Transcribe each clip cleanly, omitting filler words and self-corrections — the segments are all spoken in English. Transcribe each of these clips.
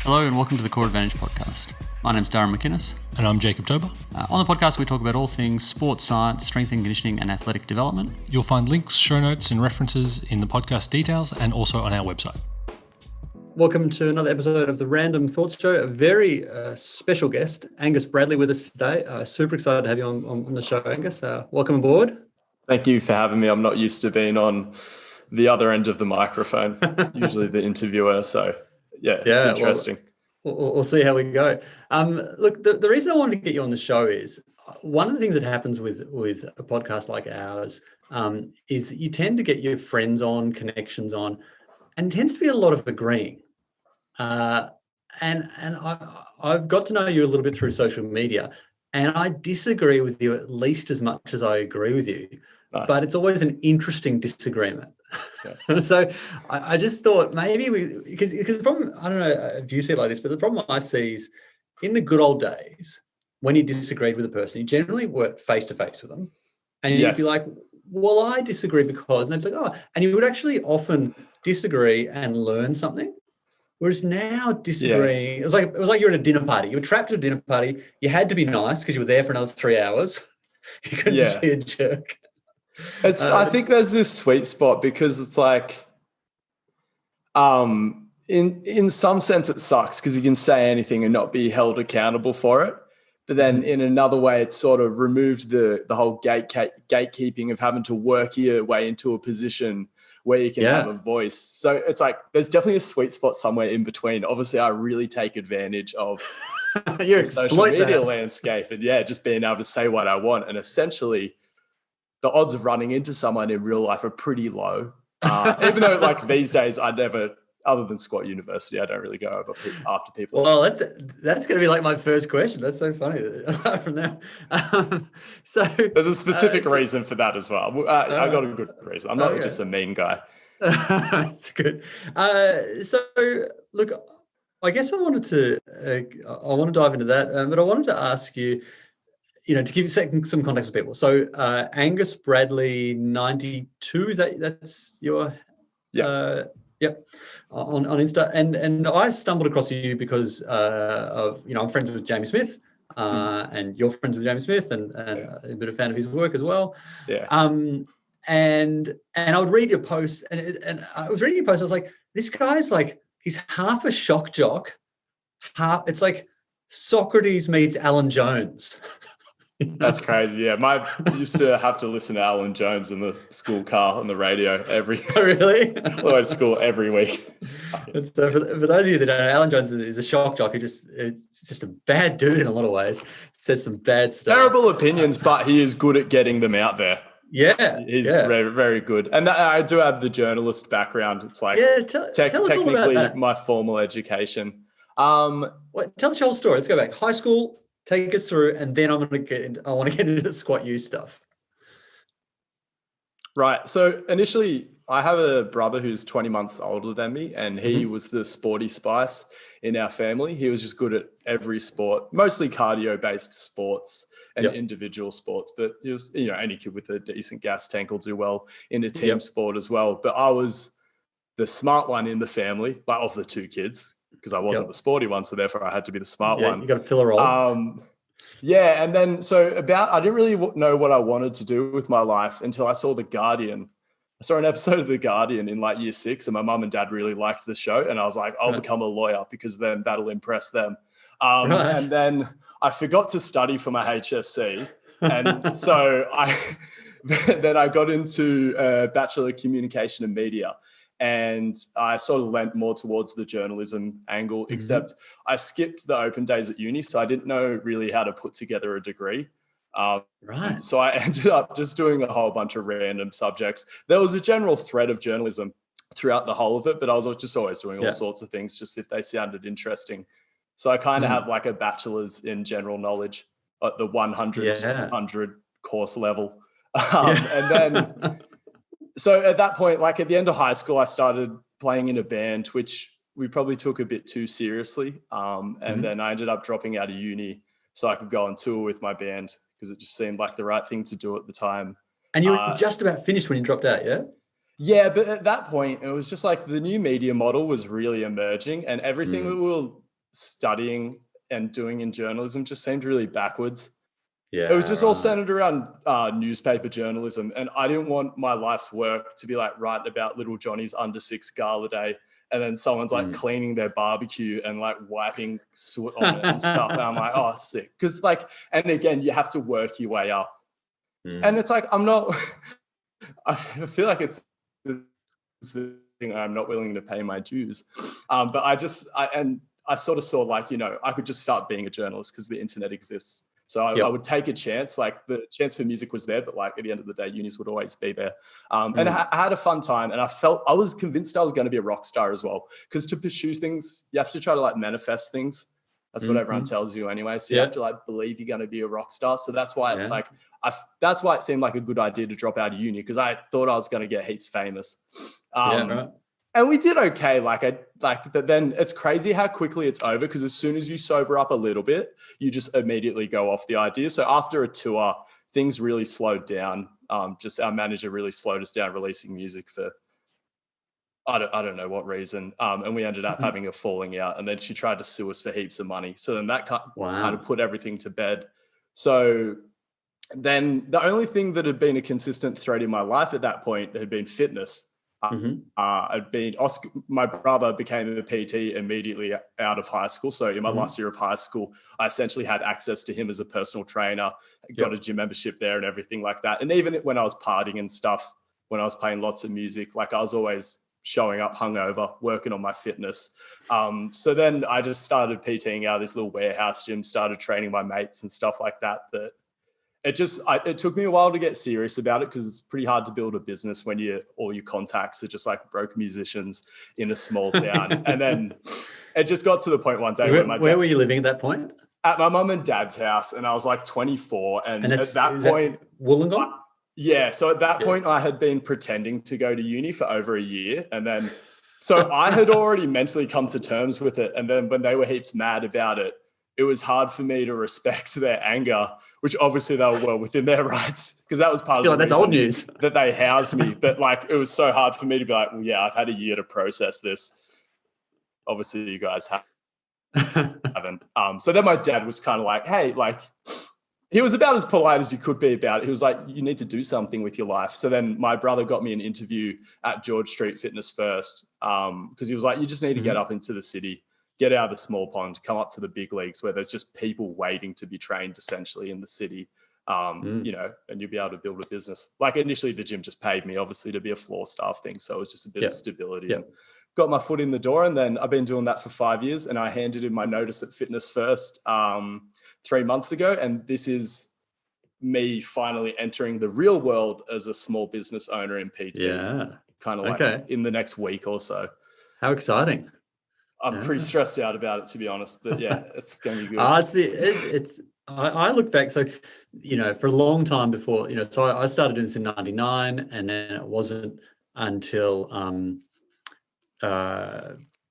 Hello and welcome to the Core Advantage podcast. My name's Darren McInnes. And I'm Jacob Tober. On the podcast, we talk about all things sports science, strength and conditioning, and athletic development. You'll find links, show notes, and references in the podcast details and also on our website. Welcome to another episode of the Random Thoughts Show. A very special guest, Angus Bradley, with us today. Super excited to have you on the show, Angus. Welcome aboard. Thank you for having me. I'm not used to being on the other end of the microphone, usually the interviewer. So yeah, it's interesting. We'll see how we go. Look, the reason I wanted to get you on the show is one of the things that happens with a podcast like ours is that you tend to get your friends on, connections on, and it tends to be a lot of agreeing. And I've got to know you a little bit through social media, and I disagree with you at least as much as I agree with you. Nice. But it's always an interesting disagreement. Yeah. So I just thought maybe because the problem, I don't know if you see it like this, but the problem I see is in the good old days, when you disagreed with a person, you generally worked face to face with them. And you'd be like, well, I disagree because, and they'd be like, oh, and you would actually often disagree and learn something. Whereas now disagreeing, it was like you're at a dinner party. You were trapped at a dinner party. You had to be nice because you were there for another 3 hours. You couldn't just be a jerk. I think there's this sweet spot because it's like, in some sense it sucks because you can say anything and not be held accountable for it. But then in another way, it's sort of removed the whole gatekeeping of having to work your way into a position where you can have a voice. So it's like, there's definitely a sweet spot somewhere in between. Obviously, I really take advantage of the social media landscape and just being able to say what I want. And essentially, the odds of running into someone in real life are pretty low. Even though like these days, I never, other than Squat University, I don't really go after people. Well, that's going to be like my first question. That's so funny from there. So there's a specific reason for that as well. I got a good reason. I'm not just a mean guy. That's good. So look, I guess I want to dive into that, but I wanted to ask you, to give you some context for people. So Angus Bradley 92, that's your on Insta, and I stumbled across you because of I'm friends with Jamie Smith, and you're friends with Jamie Smith, and a bit of a fan of his work as well. Yeah. And I would read your posts, and I was reading your posts. I was like, this guy's like, he's half a shock jock, it's like Socrates meets Alan Jones. That's crazy. Yeah. I used to have to listen to Alan Jones in the school car on the radio really? All the way to school every week. For those of you that don't know, Alan Jones is a shock jock it's just a bad dude in a lot of ways. Says some bad stuff. Terrible opinions, but he is good at getting them out there. Yeah. He's very, very good. And I do have the journalist background. It's like tell us all technically about that. My formal education. Tell us your whole story. Let's go back. High school. Take us through, and then I want to get into the Squat U stuff. Right. So initially, I have a brother who's 20 months older than me, and he was the sporty spice in our family. He was just good at every sport, mostly cardio-based sports and individual sports. But he was, any kid with a decent gas tank will do well in a team sport as well. But I was the smart one in the family, like of the two kids, because I wasn't the sporty one, so therefore I had to be the smart one. You got a pillar role. And then I didn't really know what I wanted to do with my life until I saw The Guardian. I saw an episode of The Guardian in like year 6, and my mum and dad really liked the show, and I was like, I'll become a lawyer because then that'll impress them. And then I forgot to study for my HSC, and so I got into Bachelor of Communication and Media. And I sort of leant more towards the journalism angle, except I skipped the open days at uni. So I didn't know really how to put together a degree. So I ended up just doing a whole bunch of random subjects. There was a general thread of journalism throughout the whole of it, but I was just always doing all sorts of things just if they sounded interesting. So I kind of have like a bachelor's in general knowledge at the 100 to 200 course level. And then... So at that point, like at the end of high school, I started playing in a band, which we probably took a bit too seriously. And then I ended up dropping out of uni so I could go on tour with my band because it just seemed like the right thing to do at the time. And you were just about finished when you dropped out, yeah? Yeah, but at that point, it was just like the new media model was really emerging and everything we were studying and doing in journalism just seemed really backwards. Yeah, it was just all centered around newspaper journalism. And I didn't want my life's work to be like writing about little Johnny's under 6 gala day. And then someone's like cleaning their barbecue and like wiping soot on it and stuff. And I'm like, oh, sick. Because like, and again, you have to work your way up. And it's like, I feel like it's the thing I'm not willing to pay my dues. But I sort of saw like, I could just start being a journalist because the internet exists. So I would take a chance. Like the chance for music was there, but like at the end of the day, unis would always be there. And I had a fun time, and I was convinced I was going to be a rock star as well. Because to pursue things, you have to try to like manifest things. That's what everyone tells you anyway. So you have to like believe you're going to be a rock star. So that's why it's like, that's why it seemed like a good idea to drop out of uni, because I thought I was going to get heaps famous. And we did okay. But then it's crazy how quickly it's over, because as soon as you sober up a little bit, you just immediately go off the idea. So after a tour, things really slowed down. Just our manager really slowed us down releasing music for, I don't know what reason. And we ended up having a falling out, and then she tried to sue us for heaps of money. So then that kind of put everything to bed. So then the only thing that had been a consistent thread in my life at that point had been fitness. My brother became a PT immediately out of high school. So in my last year of high school, I essentially had access to him as a personal trainer, got a gym membership there and everything like that. And even when I was partying and stuff, when I was playing lots of music, like I was always showing up hungover, working on my fitness. So then I just started PTing out of this little warehouse gym, started training my mates and stuff like that. But it took me a while to get serious about it, because it's pretty hard to build a business when all your contacts are just like broke musicians in a small town. And then it just got to the point one day where were you living at that point? At my mum and dad's house, and I was like 24. And at that point, Wollongong? Yeah. So at that point, I had been pretending to go to uni for over a year. And then, so I had already mentally come to terms with it. And then when they were heaps mad about it, it was hard for me to respect their anger, which obviously they were well within their rights, because that was part of the that's old news that they housed me. But like, it was so hard for me to be like, well, yeah, I've had a year to process this. Obviously you guys haven't. So then my dad was kind of like, hey, like, he was about as polite as you could be about it. He was like, you need to do something with your life. So then my brother got me an interview at George Street Fitness First, because he was like, you just need to get up into the city, get out of the small pond, come up to the big leagues where there's just people waiting to be trained essentially in the city, and you'll be able to build a business. Like initially the gym just paid me obviously to be a floor staff thing. So it was just a bit of stability. And got my foot in the door, and then I've been doing that for 5 years, and I handed in my notice at Fitness First 3 months ago. And this is me finally entering the real world as a small business owner in PT. Kind of like in the next week or so. How exciting. I'm pretty stressed out about it, to be honest, but yeah, it's going to be good. I look back, so, for a long time before, so I started doing this in 99, and then it wasn't until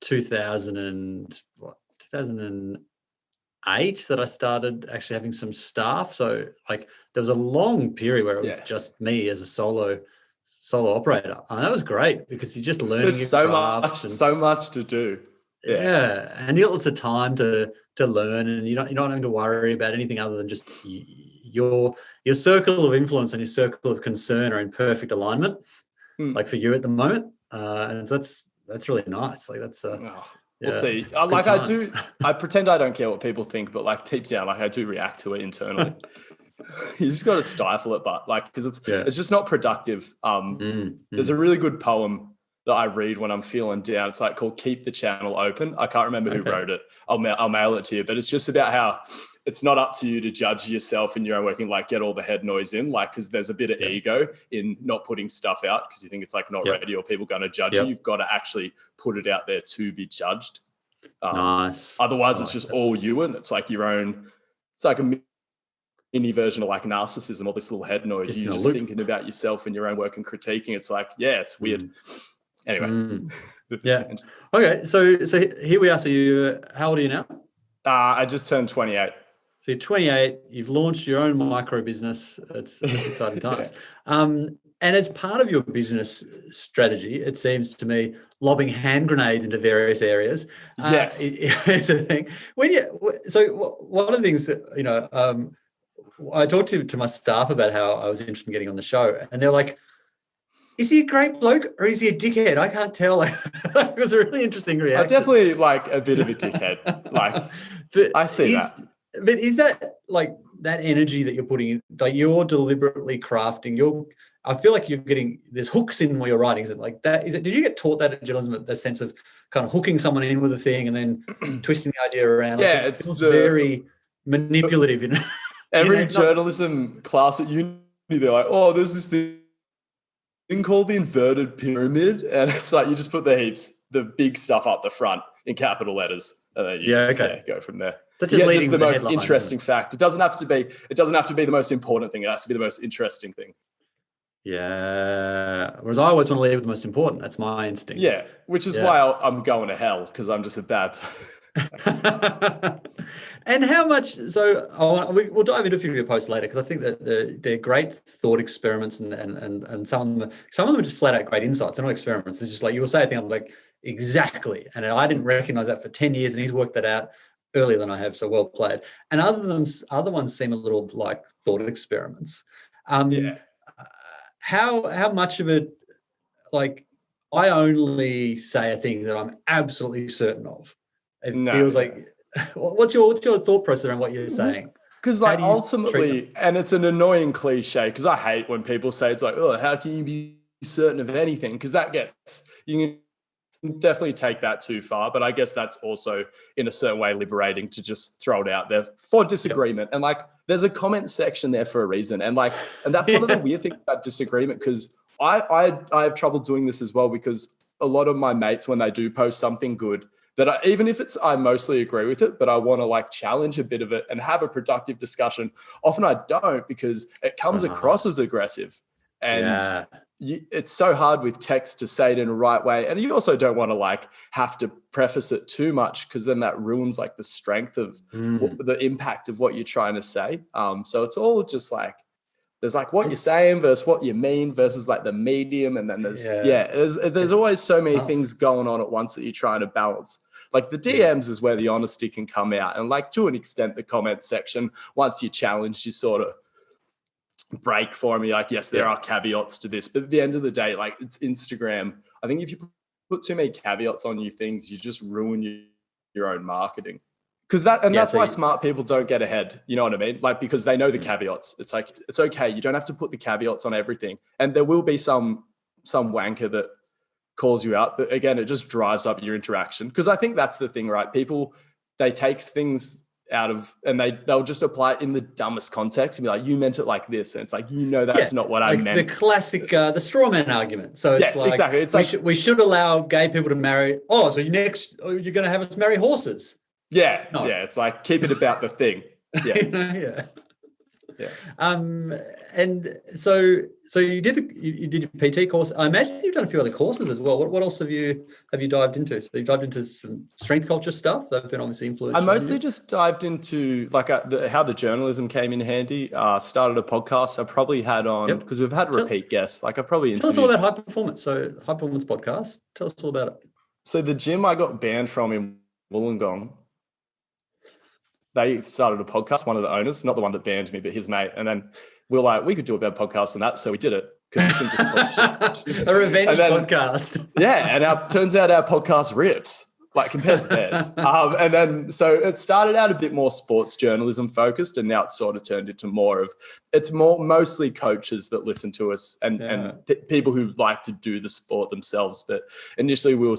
2008 that I started actually having some staff. So like there was a long period where it was just me as a solo operator. And that was great, because you're just learning. There's so much to do. And you got lots of time to learn, and you're not having to worry about anything other than just your circle of influence and your circle of concern are in perfect alignment, like for you at the moment. And so that's really nice. Like that's we'll see. Like I pretend I don't care what people think, but like deep down, like I do react to it internally. You just got to stifle it, but like, because it's just not productive. There's a really good poem that I read when I'm feeling down. It's like called "Keep the Channel Open." I can't remember who wrote it. I'll mail it to you, but it's just about how it's not up to you to judge yourself in your own working, like get all the head noise in, like, because there's a bit of ego in not putting stuff out because you think it's like not ready or people going to judge you. You've got to actually put it out there to be judged. Nice. Otherwise, it's just all you, and it's like your own. It's like a mini version of like narcissism, all this little head noise. You're just thinking about yourself and your own work and critiquing. It's like, it's weird. Anyway. Okay. So here we are. So how old are you now? I just turned 28. So you're 28, you've launched your own micro business. It's exciting times. And And as part of your business strategy, it seems to me, lobbing hand grenades into various areas. Yes. Is a thing. So one of the things that, I talked to my staff about how I was interested in getting on the show, and they're like, is he a great bloke or is he a dickhead? I can't tell. It was a really interesting reaction. I'm definitely like a bit of a dickhead. Like, I see that. But is that like that energy that you're putting in, like you're deliberately crafting, I feel like there's hooks in what you're writing. Is it like that? Did you get taught that in journalism, the sense of kind of hooking someone in with a thing and then twisting the idea around? Yeah, like, it feels very manipulative. Every journalism class at uni, they're like, oh, there's this thing called the inverted pyramid, and it's like you just put the big stuff up the front in capital letters, and then you go from there. That's just leading just the most interesting fact. It doesn't have to be the most important thing. It has to be the most interesting thing. Yeah. Whereas I always want to lead with the most important. That's my instinct. Yeah, which is why I'm going to hell, because I'm just a bad. And how much? So we'll dive into a few of your posts later, because I think that they're great thought experiments, and some of them are just flat out great insights. They're not experiments. It's just like you'll say a thing, I'm like, exactly, and I didn't recognize that for 10 years, and he's worked that out earlier than I have. So well played. And other ones seem a little like thought experiments. How much of it? Like, I only say a thing that I'm absolutely certain of. It feels like. What's your thought process around what you're saying? Because like ultimately, and it's an annoying cliche, because I hate when people say it's like, oh, how can you be certain of anything? Because you can definitely take that too far. But I guess that's also in a certain way liberating to just throw it out there for disagreement. And like, there's a comment section there for a reason. And that's one of the weird things about disagreement, because I have trouble doing this as well, because a lot of my mates, when they do post something good, that even if I mostly agree with it, but I want to like challenge a bit of it and have a productive discussion. Often I don't, because it comes across as aggressive, and it's so hard with text to say it in the right way. And you also don't want to like have to preface it too much, because then that ruins like the strength of the impact of what you're trying to say. So it's all just like, there's like what you're saying versus what you mean versus like the medium. And then there's always so many things going on at once that you're trying to balance. Like the DMs is where the honesty can come out. And like to an extent, the comment section, once you challenge, you sort of break for me. Like, yes, there are caveats to this. But at the end of the day, like it's Instagram. I think if you put too many caveats on your things, you just ruin your own marketing. That's why smart people don't get ahead. You know what I mean? Like, because they know the caveats. It's like, it's okay. You don't have to put the caveats on everything. And there will be some wanker that calls you out. But again, it just drives up your interaction. Because I think that's the thing, right? People, they take things out of, and they'll just apply it in the dumbest context and be like, you meant it like this. And it's like, that's not what I meant. The classic, the straw man argument. So it's like, exactly. It's we should allow gay people to marry. Oh, so you're going to have us marry horses. Yeah. No. Yeah. It's like, keep it about the thing. Yeah. Yeah. And so you did your PT course. I imagine you've done a few other courses as well. What else have you dived into? So you've dived into some strength culture stuff that have been obviously influential. I mostly just dived into like how the journalism came in handy. Started a podcast. I probably had on, because we've had repeat guests. Like I've probably tell us all about high performance. So high performance podcast. Tell us all about it. So the gym I got banned from in Wollongong, they started a podcast, one of the owners, not the one that banned me, but his mate. And then we were like, we could do a better podcast than that. So we did it. Because we can just talk shit. A revenge podcast. Yeah. And turns out our podcast rips, like compared to theirs. And then, so it started out a bit more sports journalism focused, and now it's sort of turned into mostly coaches that listen to us and people who like to do the sport themselves. But initially we were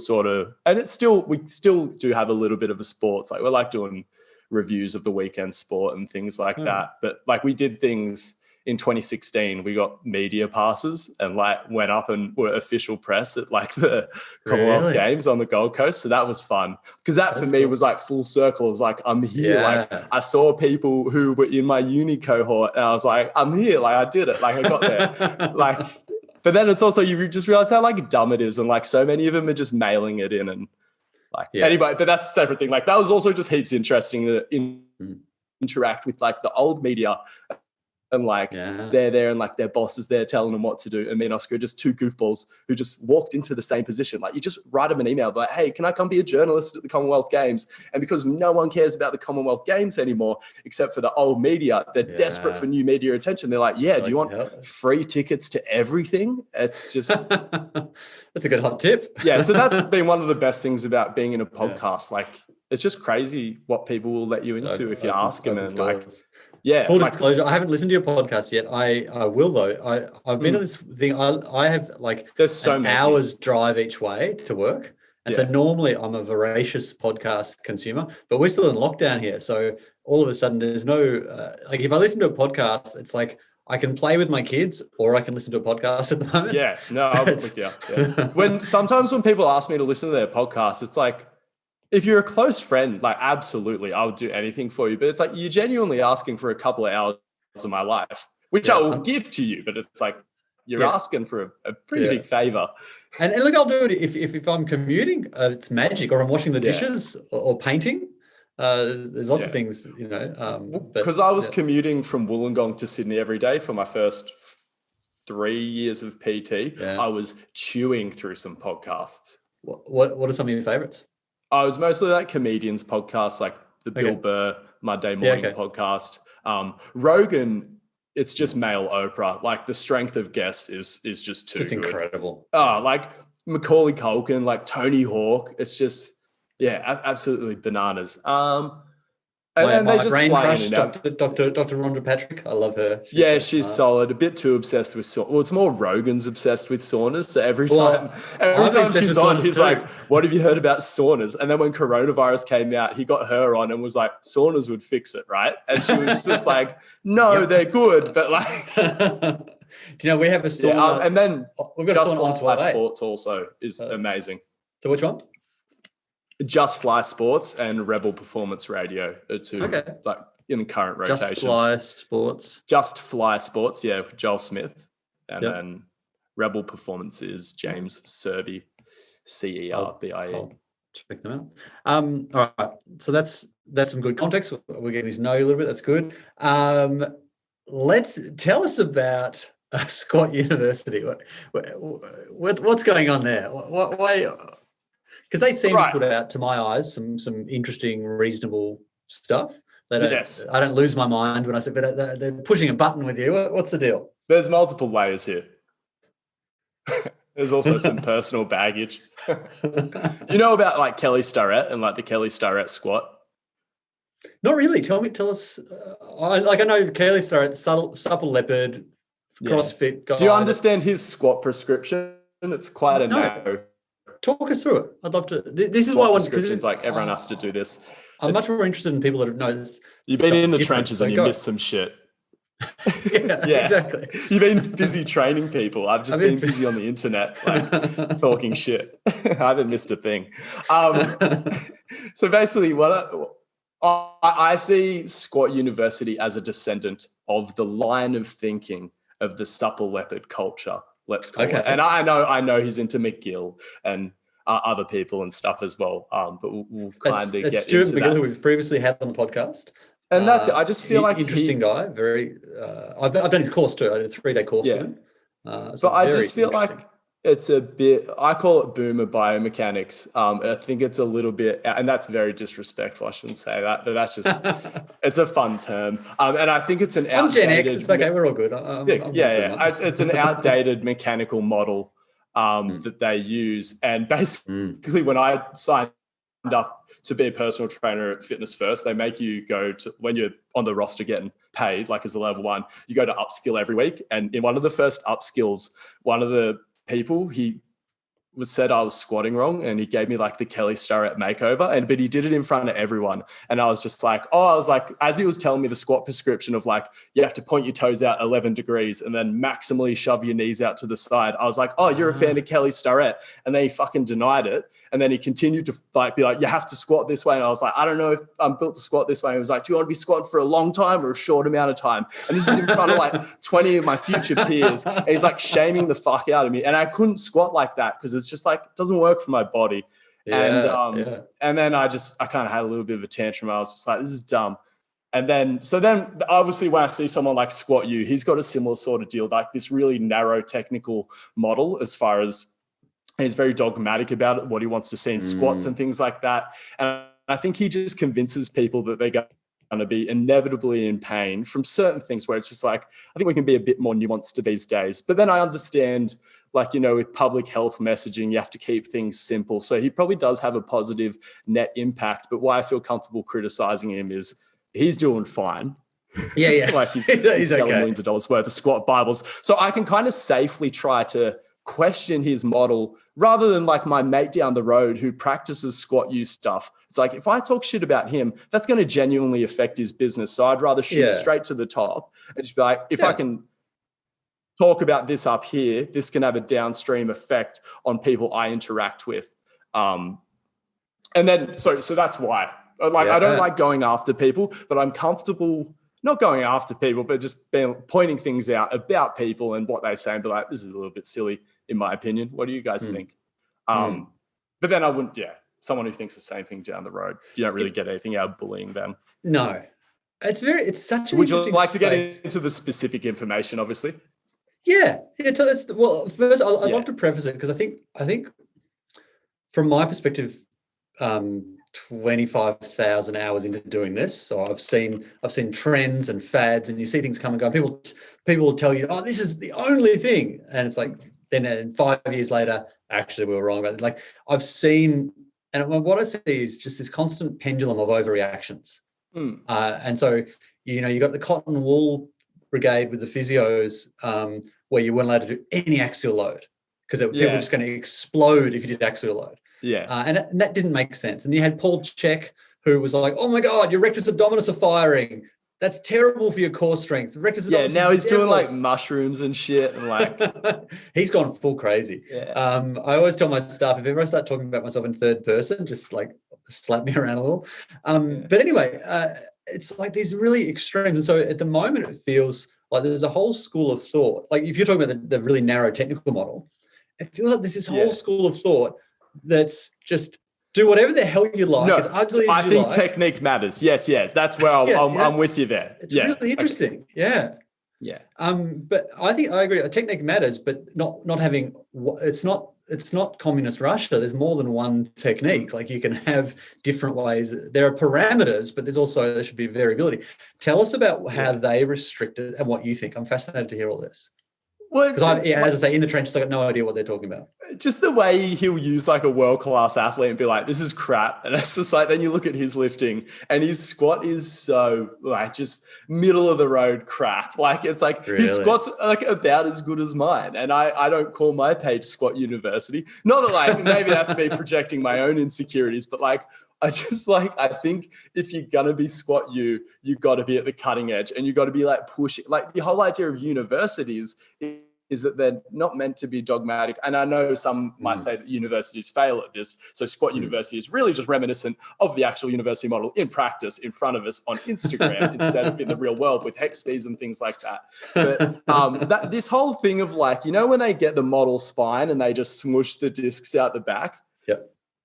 we still do have a little bit of a sports, like we like doing reviews of the weekend sport and things like that. But like we did things in 2016, we got media passes and like went up and were official press at like the Commonwealth Games on the Gold Coast. So that was fun, because that for me was like full circle. It was like, I'm here. Like I saw people who were in my uni cohort and I was like, I'm here. Like I did it. Like I got there. But then it's also, you just realize how like dumb it is. And like so many of them are just mailing it in and anyway, but that's a separate thing. Like that was also just heaps interesting to interact with like the old media and like they're there and like their boss is there telling them what to do. And me and Oscar are just two goofballs who just walked into the same position. Like you just write them an email like, hey, can I come be a journalist at the Commonwealth Games? And because no one cares about the Commonwealth Games anymore, except for the old media, they're desperate for new media attention. They're like, do you want free tickets to everything? It's just... That's a good hot tip. Yeah. So that's been one of the best things about being in a podcast. Like it's just crazy what people will let you into if you ask them. And like... Yeah. Full disclosure, I haven't listened to your podcast yet. I will though. I've been on this thing. I have like there's so many hours drive each way to work. And so normally I'm a voracious podcast consumer, but we're still in lockdown here. So all of a sudden there's no, like if I listen to a podcast, it's like I can play with my kids or I can listen to a podcast at the moment. Yeah, no, I'm with you. Yeah. Sometimes when people ask me to listen to their podcast, it's like, if you're a close friend, like absolutely, I would do anything for you. But it's like you're genuinely asking for a couple of hours of my life, which I will give to you. But it's like you're asking for a pretty big favor. And look, I'll do it if I'm commuting. It's magic, or I'm washing the dishes or painting. There's lots of things, you know. Because I was commuting from Wollongong to Sydney every day for my first 3 years of PT. I was chewing through some podcasts. What are some of your favorites? I was mostly like comedians podcasts, like the Bill Burr Monday Morning podcast. Rogan, it's just male Oprah. Like the strength of guests is just too good. Incredible. Like Macaulay Culkin, like Tony Hawk. It's just absolutely bananas. And they just fly in and out. Dr. Rhonda Patrick, I love her. She's solid. A bit too obsessed with Saunders. Well, it's more Rogan's obsessed with Saunders. So every time she's on, he's like, "What have you heard about Saunders?" And then when coronavirus came out, he got her on and was like, "Saunders would fix it, right?" And she was just like, "No, they're good, but like." Do you know we have a sauna? And then we've got Just a sauna Fly Sports also is amazing. So which one? Just Fly Sports and Rebel Performance Radio are two like in current rotation. Just Fly Sports, Joel Smith. And then Rebel Performance is James Serby, Cerbie. Check them out. All right. So that's some good context. We're getting to know you a little bit. That's good. Let's tell us about Scott University. What's going on there? Why? Because they seem to put out, to my eyes, some interesting, reasonable stuff. I don't lose my mind when I say, but they're pushing a button with you. What's the deal? There's multiple layers here. There's also some personal baggage. You know about like Kelly Starrett and like the Kelly Starrett squat? Not really. Tell us. I know Kelly Starrett, supple leopard, CrossFit guy. Do you understand his squat prescription? It's quite a narrow. Talk us through it. I'd love to. This is why I want to. It's like everyone has to do this. I'm much more interested in people that know this. You've been in the trenches and you missed some shit. Exactly. You've been busy training people. I've just been busy on the internet, like talking shit. I haven't missed a thing. So basically, what I see Squat University as a descendant of the line of thinking of the supple leopard culture. Let's call it. And I know he's into McGill and other people and stuff as well. But we'll kind of get Stuart into McGill, who we've previously had on the podcast. And that's it. I just feel like interesting guy. Very. I've done his course too. I did a 3-day course with him. But I just feel like it's a bit. I call it boomer biomechanics. I think it's a little bit, and that's very disrespectful. I shouldn't say that, but that's just. It's a fun term, and I think it's an outdated. I'm Gen X. It's okay. We're all good. It's an outdated mechanical model that they use, and basically, when I signed up to be a personal trainer at Fitness First, they make you go to, when you're on the roster getting paid, like as a level 1, you go to upskill every week. And in one of the first upskills, one of the people, he said I was squatting wrong, and he gave me like the Kelly Starrett makeover, but he did it in front of everyone. And I was just like, as he was telling me the squat prescription of like, you have to point your toes out 11 degrees and then maximally shove your knees out to the side. I was like, oh, you're a fan of Kelly Starrett. And then he fucking denied it. And then he continued to like be like, you have to squat this way. And I was like, I don't know if I'm built to squat this way. And he was like, do you want to be squatting for a long time or a short amount of time? And this is in front of like 20 of my future peers. And he's like shaming the fuck out of me. And I couldn't squat like that because it's just like, it doesn't work for my body. And then I kind of had a little bit of a tantrum. I was just like, this is dumb. And then obviously when I see someone like Squat U, he's got a similar sort of deal, like this really narrow technical model as far as he's very dogmatic about it, what he wants to see in squats and things like that. And I think he just convinces people that they're going to be inevitably in pain from certain things where it's just like, I think we can be a bit more nuanced these days. But then I understand, like, you know, with public health messaging, you have to keep things simple. So he probably does have a positive net impact. But why I feel comfortable criticizing him is he's doing fine. Yeah. Like he's selling millions of dollars worth of squat Bibles. So I can kind of safely try to question his model rather than like my mate down the road who practices Squat U stuff. It's like, if I talk shit about him, that's going to genuinely affect his business. So I'd rather shoot straight to the top and just be like, if I can talk about this up here, this can have a downstream effect on people I interact with. And then, so that's why. Like, I don't like going after people, but I'm comfortable not going after people, but just pointing things out about people and what they say and be like, this is a little bit silly, in my opinion. What do you guys think? But then I wouldn't, someone who thinks the same thing down the road, you don't really get anything out of bullying them. No. It's such an Would you like space. to get into the specific information, obviously? Yeah. Well, first, I'd love to preface it because I think from my perspective, 25,000 hours into doing this, so I've seen trends and fads, and you see things come and go. People will tell you, "Oh, this is the only thing," and it's like, then 5 years later, actually, we were wrong about it. Like, I've seen, and what I see is just this constant pendulum of overreactions. And so, you know, you got the cotton wool brigade with the physios, where you weren't allowed to do any axial load because people were just going to explode if you did axial load. And that didn't make sense. And you had Paul Check, who was like, "Oh my God, your rectus abdominis are firing. That's terrible for your core strength." Rectus abdominis now he's doing like mushrooms and shit, and like he's gone full crazy. I always tell my staff, if ever I start talking about myself in third person, just like slap me around a little. But anyway, it's like these really extremes. And so at the moment, it feels like there's a whole school of thought. Like if you're talking about the really narrow technical model, it feels like there's this whole school of thought that's just do whatever the hell you like. No, as ugly as I you think like. technique matters. Yes, that's where I'm with you there. It's really interesting. Okay. But I think I agree. Technique matters, but not having. It's not communist Russia. There's more than one technique. Like you can have different ways. There are parameters, but there should be variability. Tell us about how they restrict it and what you think. I'm fascinated to hear all this. Well, as I say, in the trenches, I got no idea what they're talking about. Just the way he'll use like a world-class athlete and be like, "This is crap," and it's just like, then you look at his lifting and his squat is so like just middle of the road crap. Like it's like his squat's like about as good as mine, and I don't call my page Squat University. Not that like maybe that's me projecting my own insecurities, but like I think if you're gonna be Squat U, you got to be at the cutting edge, and you got to be like pushing. Like the whole idea of universities is that they're not meant to be dogmatic. And I know some might say that universities fail at this. So Squat University is really just reminiscent of the actual university model in practice in front of us on Instagram instead of in the real world with hex fees and things like that. But this whole thing of like, you know, when they get the model spine and they just smoosh the discs out the back,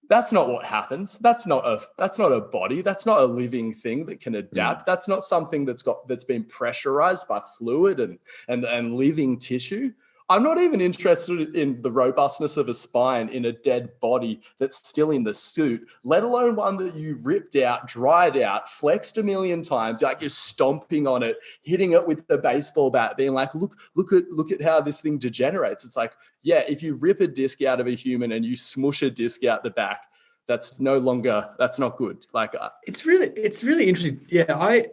that's not what happens. That's not a body. That's not a living thing that can adapt. That's not something that's been pressurized by fluid and living tissue. I'm not even interested in the robustness of a spine in a dead body that's still in the suit, let alone one that you ripped out, dried out, flexed a million times, like you're stomping on it, hitting it with the baseball bat, being like, look at how this thing degenerates. It's like, yeah, if you rip a disc out of a human and you smush a disc out the back, that's not good. Like it's really interesting. Yeah,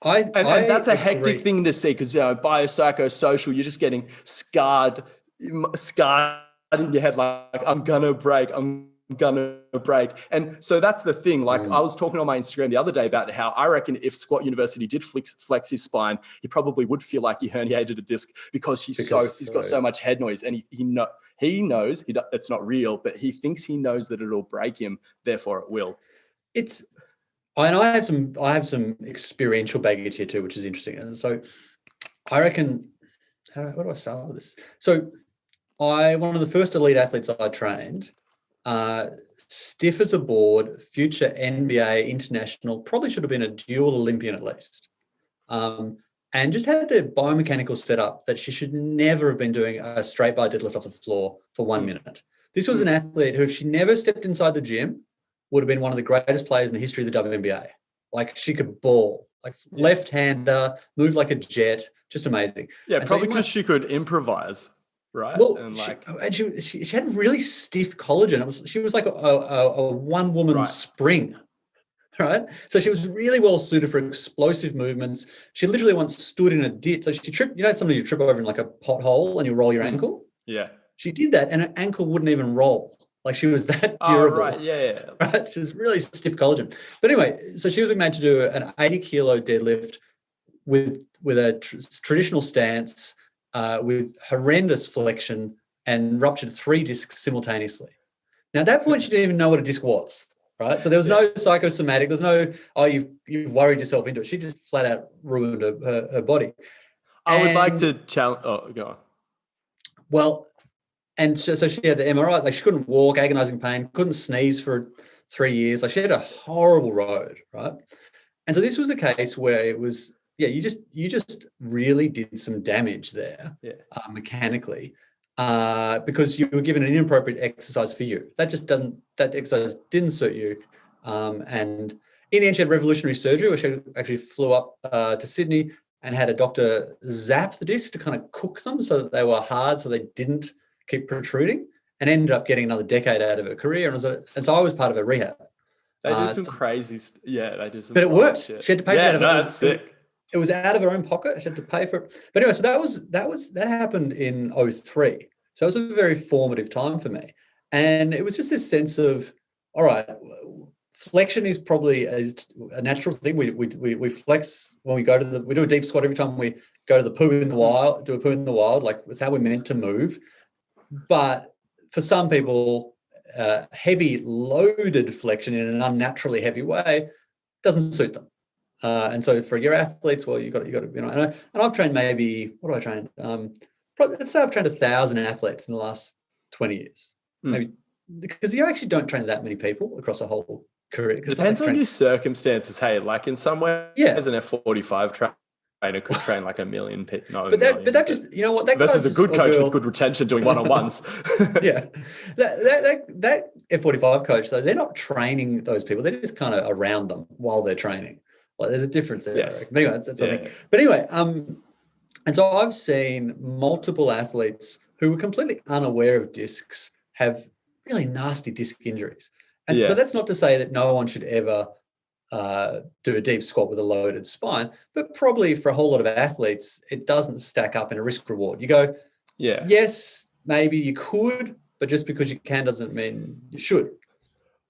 and that's a hectic thing to see because, you know, biopsychosocial, you're just getting scarred in your head. Like I'm gonna break. And so that's the thing. Like I was talking on my Instagram the other day about how I reckon if Squat University did flex his spine, he probably would feel like he herniated a disc because he's got so much head noise, and he knows it's not real, but he thinks he knows that it'll break him. Therefore, it will. And I have some experiential baggage here too, which is interesting. And so I reckon, where do I start with this? So one of the first elite athletes I trained stiff as a board, future NBA international, probably should have been a dual Olympian at least. And just had the biomechanical setup that she should never have been doing a straight bar deadlift off the floor for 1 minute. This was an athlete who, if she never stepped inside the gym, would have been one of the greatest players in the history of the WNBA. Like, she could ball, like left-hander, move like a jet, just amazing. Yeah, and probably because she could improvise, right? Well, and like, she had really stiff collagen. She was like a one-woman spring. Right. So she was really well suited for explosive movements. She literally once stood in a ditch. Like, she tripped, sometimes you trip over in like a pothole and you roll your ankle. Yeah. She did that and her ankle wouldn't even roll. Like, she was that durable. Oh, right. Yeah. Right. She was really stiff collagen. But anyway, so she was made to do an 80-kilo deadlift with a traditional stance, with horrendous flexion, and ruptured 3 discs simultaneously. Now, at that point, she didn't even know what a disc was. Right. So there was no psychosomatic. There's no, you've worried yourself into it. She just flat out ruined her body. I would like to challenge. Oh, go on. Well, and so she had the MRI. Like, she couldn't walk, agonizing pain, couldn't sneeze for 3 years. Like, she had a horrible road. Right. And so this was a case where it was, you just really did some damage there, mechanically. Because you were given an inappropriate exercise for you. That exercise didn't suit you. And in the end, she had revolutionary surgery, where she actually flew up to Sydney and had a doctor zap the discs to kind of cook them so that they were hard, so they didn't keep protruding, and ended up getting another decade out of her career. And so I was part of her rehab. They do some crazy, they do some. But it worked. Shit. She had to pay for it. That's sick. It was out of her own pocket. She had to pay for it. But anyway, so that happened in 2003. So it was a very formative time for me. And it was just this sense of, all right, flexion is probably a natural thing. We flex when we we do a deep squat every time we go to the poo in the wild, like, it's how we're meant to move. But for some people, heavy loaded flexion in an unnaturally heavy way doesn't suit them. And so for your athletes, well, you got to, and I've trained maybe, what do I train? Let's say I've trained 1,000 athletes in the last 20 years, maybe, because you actually don't train that many people across a whole career. Depends on your circumstances. Hey, like, in some ways, as an F45 trainer could train like 1 million people. But that just, you know what? That versus a good coach with good retention doing one-on-ones. Yeah. That F45 coach, though, they're not training those people. They're just kind of around them while they're training. Like, there's a difference there. Yes. But anyway, that's something. But anyway, and so I've seen multiple athletes who were completely unaware of discs have really nasty disc injuries. And so that's not to say that no one should ever do a deep squat with a loaded spine, but probably for a whole lot of athletes, it doesn't stack up in a risk reward. You go, yes, maybe you could, but just because you can doesn't mean you should.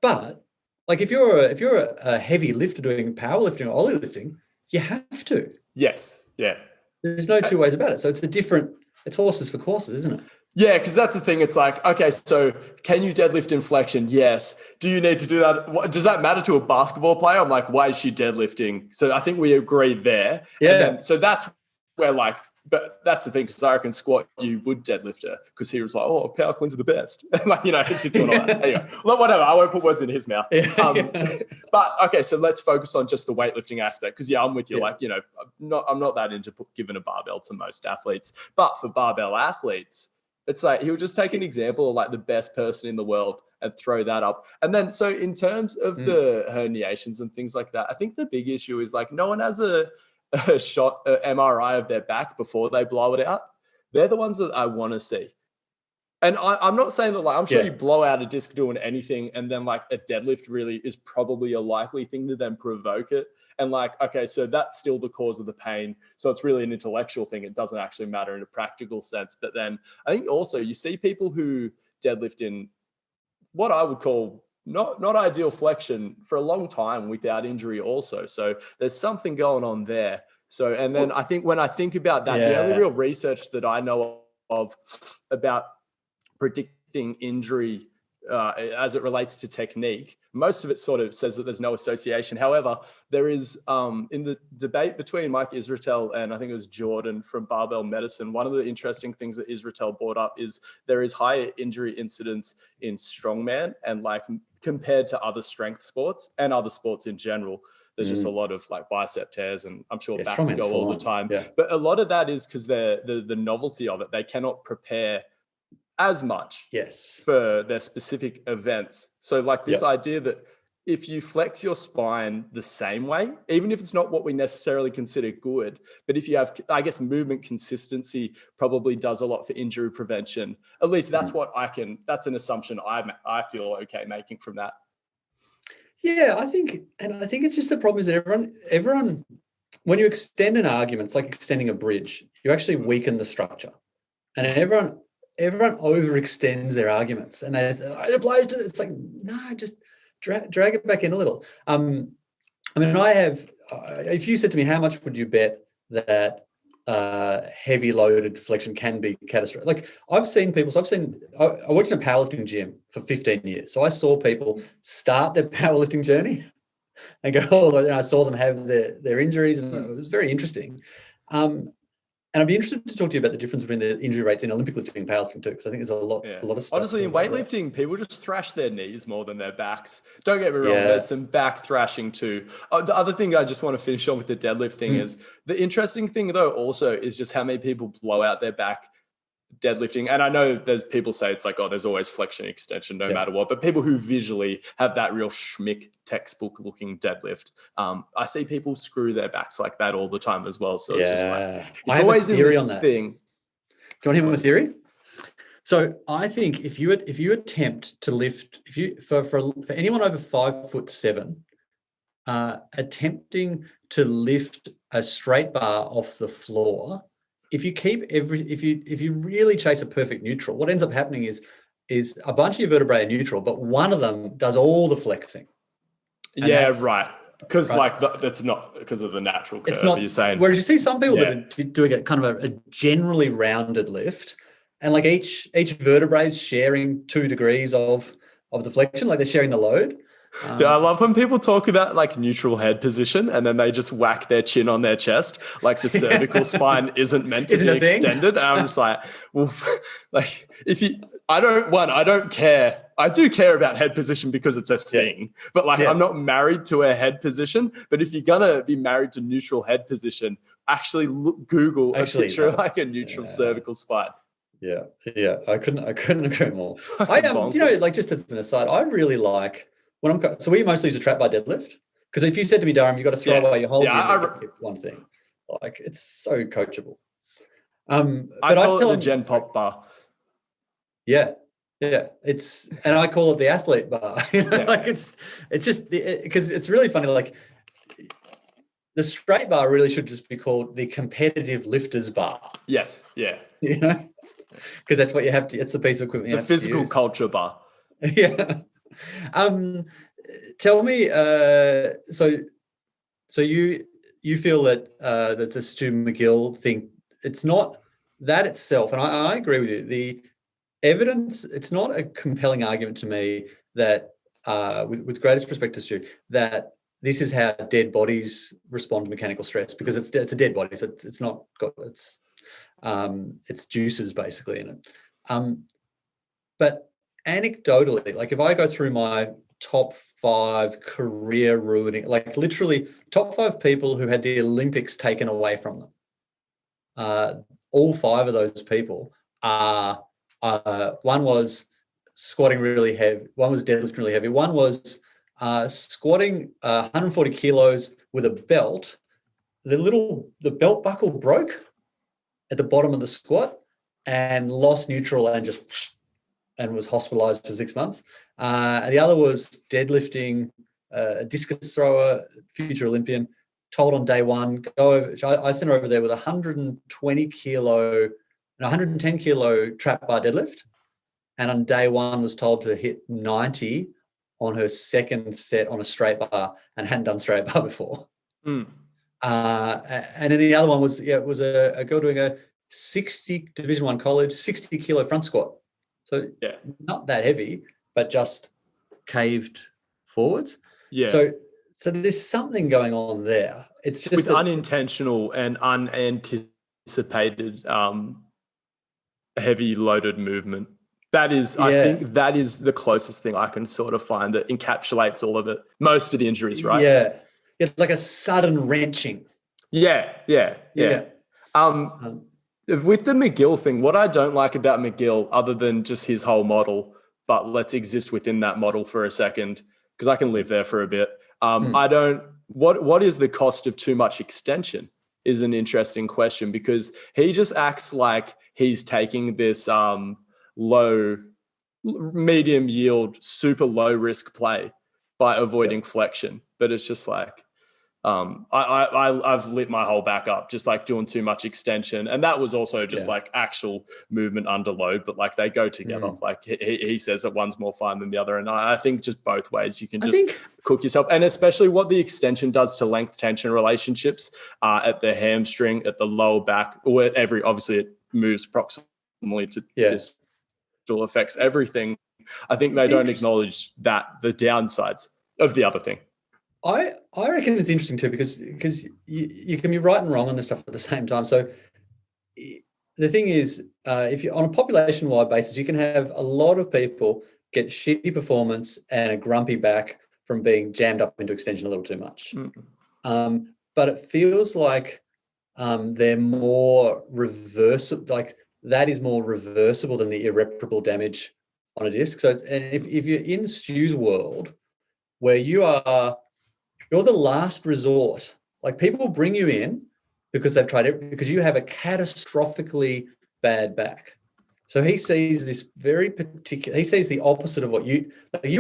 But like, if you're a heavy lifter doing powerlifting or ollie lifting, you have to. Yes. Yeah. There's no two ways about it. So it's horses for courses, isn't it? Yeah, because that's the thing. It's like, okay, so can you deadlift in flexion? Yes. Do you need to do that? Does that matter to a basketball player? I'm like, why is she deadlifting? So I think we agree there. Yeah. And then, so that's where, like, but that's the thing, because I reckon squat, you would deadlift her, because he was like, oh, power cleans are the best. Like, you're doing all that. Anyway, well, whatever. I won't put words in his mouth. But okay, so let's focus on just the weightlifting aspect, because I'm with you. Like, I'm not that into giving a barbell to most athletes, but for barbell athletes, it's like, he would just take an example of like the best person in the world and throw that up. And then, so in terms of the herniations and things like that, I think the big issue is, like, no one has a MRI of their back before they blow it out. They're the ones that I want to see. And I'm not saying that, like, I'm sure you blow out a disc doing anything, and then like a deadlift really is probably a likely thing to then provoke it. And like, okay, so that's still the cause of the pain. So it's really an intellectual thing. It doesn't actually matter in a practical sense. But then I think also you see people who deadlift in what I would call not ideal flexion for a long time without injury also. So there's something going on there. So, and then I think when I think about that, the only real research that I know of about predicting injury as it relates to technique most of it sort of says that there's no association. However, there is in the debate between Mike Israetel and I think it was Jordan from Barbell Medicine, one of the interesting things that Israetel brought up is there is higher injury incidence in strongman and like compared to other strength sports and other sports in general. There's just a lot of like bicep tears, and I'm sure backs go all the time. Yeah. But a lot of that is because the novelty of it, they cannot prepare as much for their specific events. So like this idea that if you flex your spine the same way, even if it's not what we necessarily consider good, but if you have, I guess, movement consistency probably does a lot for injury prevention. At least that's that's an assumption I feel okay making from that. Yeah, I think it's just the problem is that everyone, when you extend an argument, it's like extending a bridge. You actually weaken the structure, and everyone overextends their arguments, and it applies to. It's like no, just drag it back in a little. I mean, I have. If you said to me, how much would you bet that heavy loaded flexion can be catastrophic? Like I've seen people. So I worked in a powerlifting gym for 15 years. So I saw people start their powerlifting journey and go, and I saw them have their injuries, and it was very interesting. And I'd be interested to talk to you about the difference between the injury rates in Olympic lifting and powerlifting too, because I think there's a lot of stuff. Honestly, in weightlifting, people just thrash their knees more than their backs. Don't get me wrong, there's some back thrashing too. The other thing I just want to finish on with the deadlift thing is the interesting thing though also is just how many people blow out their back deadlifting. And I know there's people say it's like, oh, there's always flexion extension no matter what, but people who visually have that real schmick textbook looking deadlift, I see people screw their backs like that all the time as well. So it's just like, it's always in this thing. Do you want to hear my theory? So I think if you attempt to lift, for anyone over 5'7", attempting to lift a straight bar off the floor, if you really chase a perfect neutral, what ends up happening is a bunch of your vertebrae are neutral, but one of them does all the flexing. Right. Because that's not because of the natural curve. It's not, you're saying. Whereas you see some people that are doing a kind of a generally rounded lift, and like each vertebrae is sharing 2 degrees of the flexion, like they're sharing the load. Dude, I love when people talk about like neutral head position and then they just whack their chin on their chest, like the cervical spine isn't meant to be extended. And I'm just like, well, like I don't care. I do care about head position because it's a thing, but like I'm not married to a head position. But if you're gonna be married to neutral head position, actually Google a picture of like a neutral cervical spine. Yeah, I couldn't agree more. I am, like just as an aside, I really like. So we mostly use a trap bar deadlift, because if you said to me, Durham, you got to throw away your whole gym, one thing, like it's so coachable. But I call it the Gen Pop bar. Yeah, and I call it the athlete bar. Like it's just because it's really funny. Like the straight bar really should just be called the competitive lifters bar. Yes, yeah, because that's what you have to. It's the piece of equipment. The physical culture bar. Yeah. Tell me, so you feel that that the Stu McGill thing, it's not that itself, and I agree with you. The evidence, it's not a compelling argument to me that, with greatest respect to Stu, that this is how dead bodies respond to mechanical stress, because it's a dead body, so it's not got it's juices basically in it. But anecdotally, like if I go through my top 5 career ruining, like literally top 5 people who had the Olympics taken away from them, all 5 of those people are, one was squatting really heavy, one was deadlifting really heavy, one was squatting 140 kilos with a belt. The belt buckle broke at the bottom of the squat and lost neutral and was hospitalized for 6 months. And the other was deadlifting, a discus thrower, future Olympian, told on day one, go over. I sent her over there with 120 kilo and 110 kilo trap bar deadlift. And on day one was told to hit 90 on her second set on a straight bar and hadn't done straight bar before. And then the other one was, it was a girl doing a 60 Division 1 college, 60 kilo front squat. So not that heavy, but just caved forwards. Yeah. So there's something going on there. It's just with that, unintentional and unanticipated heavy loaded movement. That is, I think that is the closest thing I can sort of find that encapsulates all of it. Most of the injuries, right? Yeah. It's like a sudden wrenching. Yeah. With the McGill thing, what I don't like about McGill, other than just his whole model, but let's exist within that model for a second, because I can live there for a bit. What is the cost of too much extension is an interesting question, because he just acts like he's taking this low, medium yield, super low risk play by avoiding flexion. But it's just like, I've lit my whole back up just like doing too much extension, and that was also just like actual movement under load, but like they go together. Like he says that one's more fun than the other, and I think just both ways you can just cook yourself, and especially what the extension does to length tension relationships at the hamstring, at the lower back, or obviously it moves proximally to distal affects everything. I think they don't acknowledge that the downsides of the other thing. I reckon it's interesting too, because you can be right and wrong on this stuff at the same time. So the thing is, if you're on a population-wide basis, you can have a lot of people get shitty performance and a grumpy back from being jammed up into extension a little too much. But it feels like they're more reversible, like that is more reversible than the irreparable damage on a disc. So, and if you're in Stu's world, where you're the last resort. Like people bring you in because they've tried it, because you have a catastrophically bad back. So he sees this very particular, he sees the opposite of what you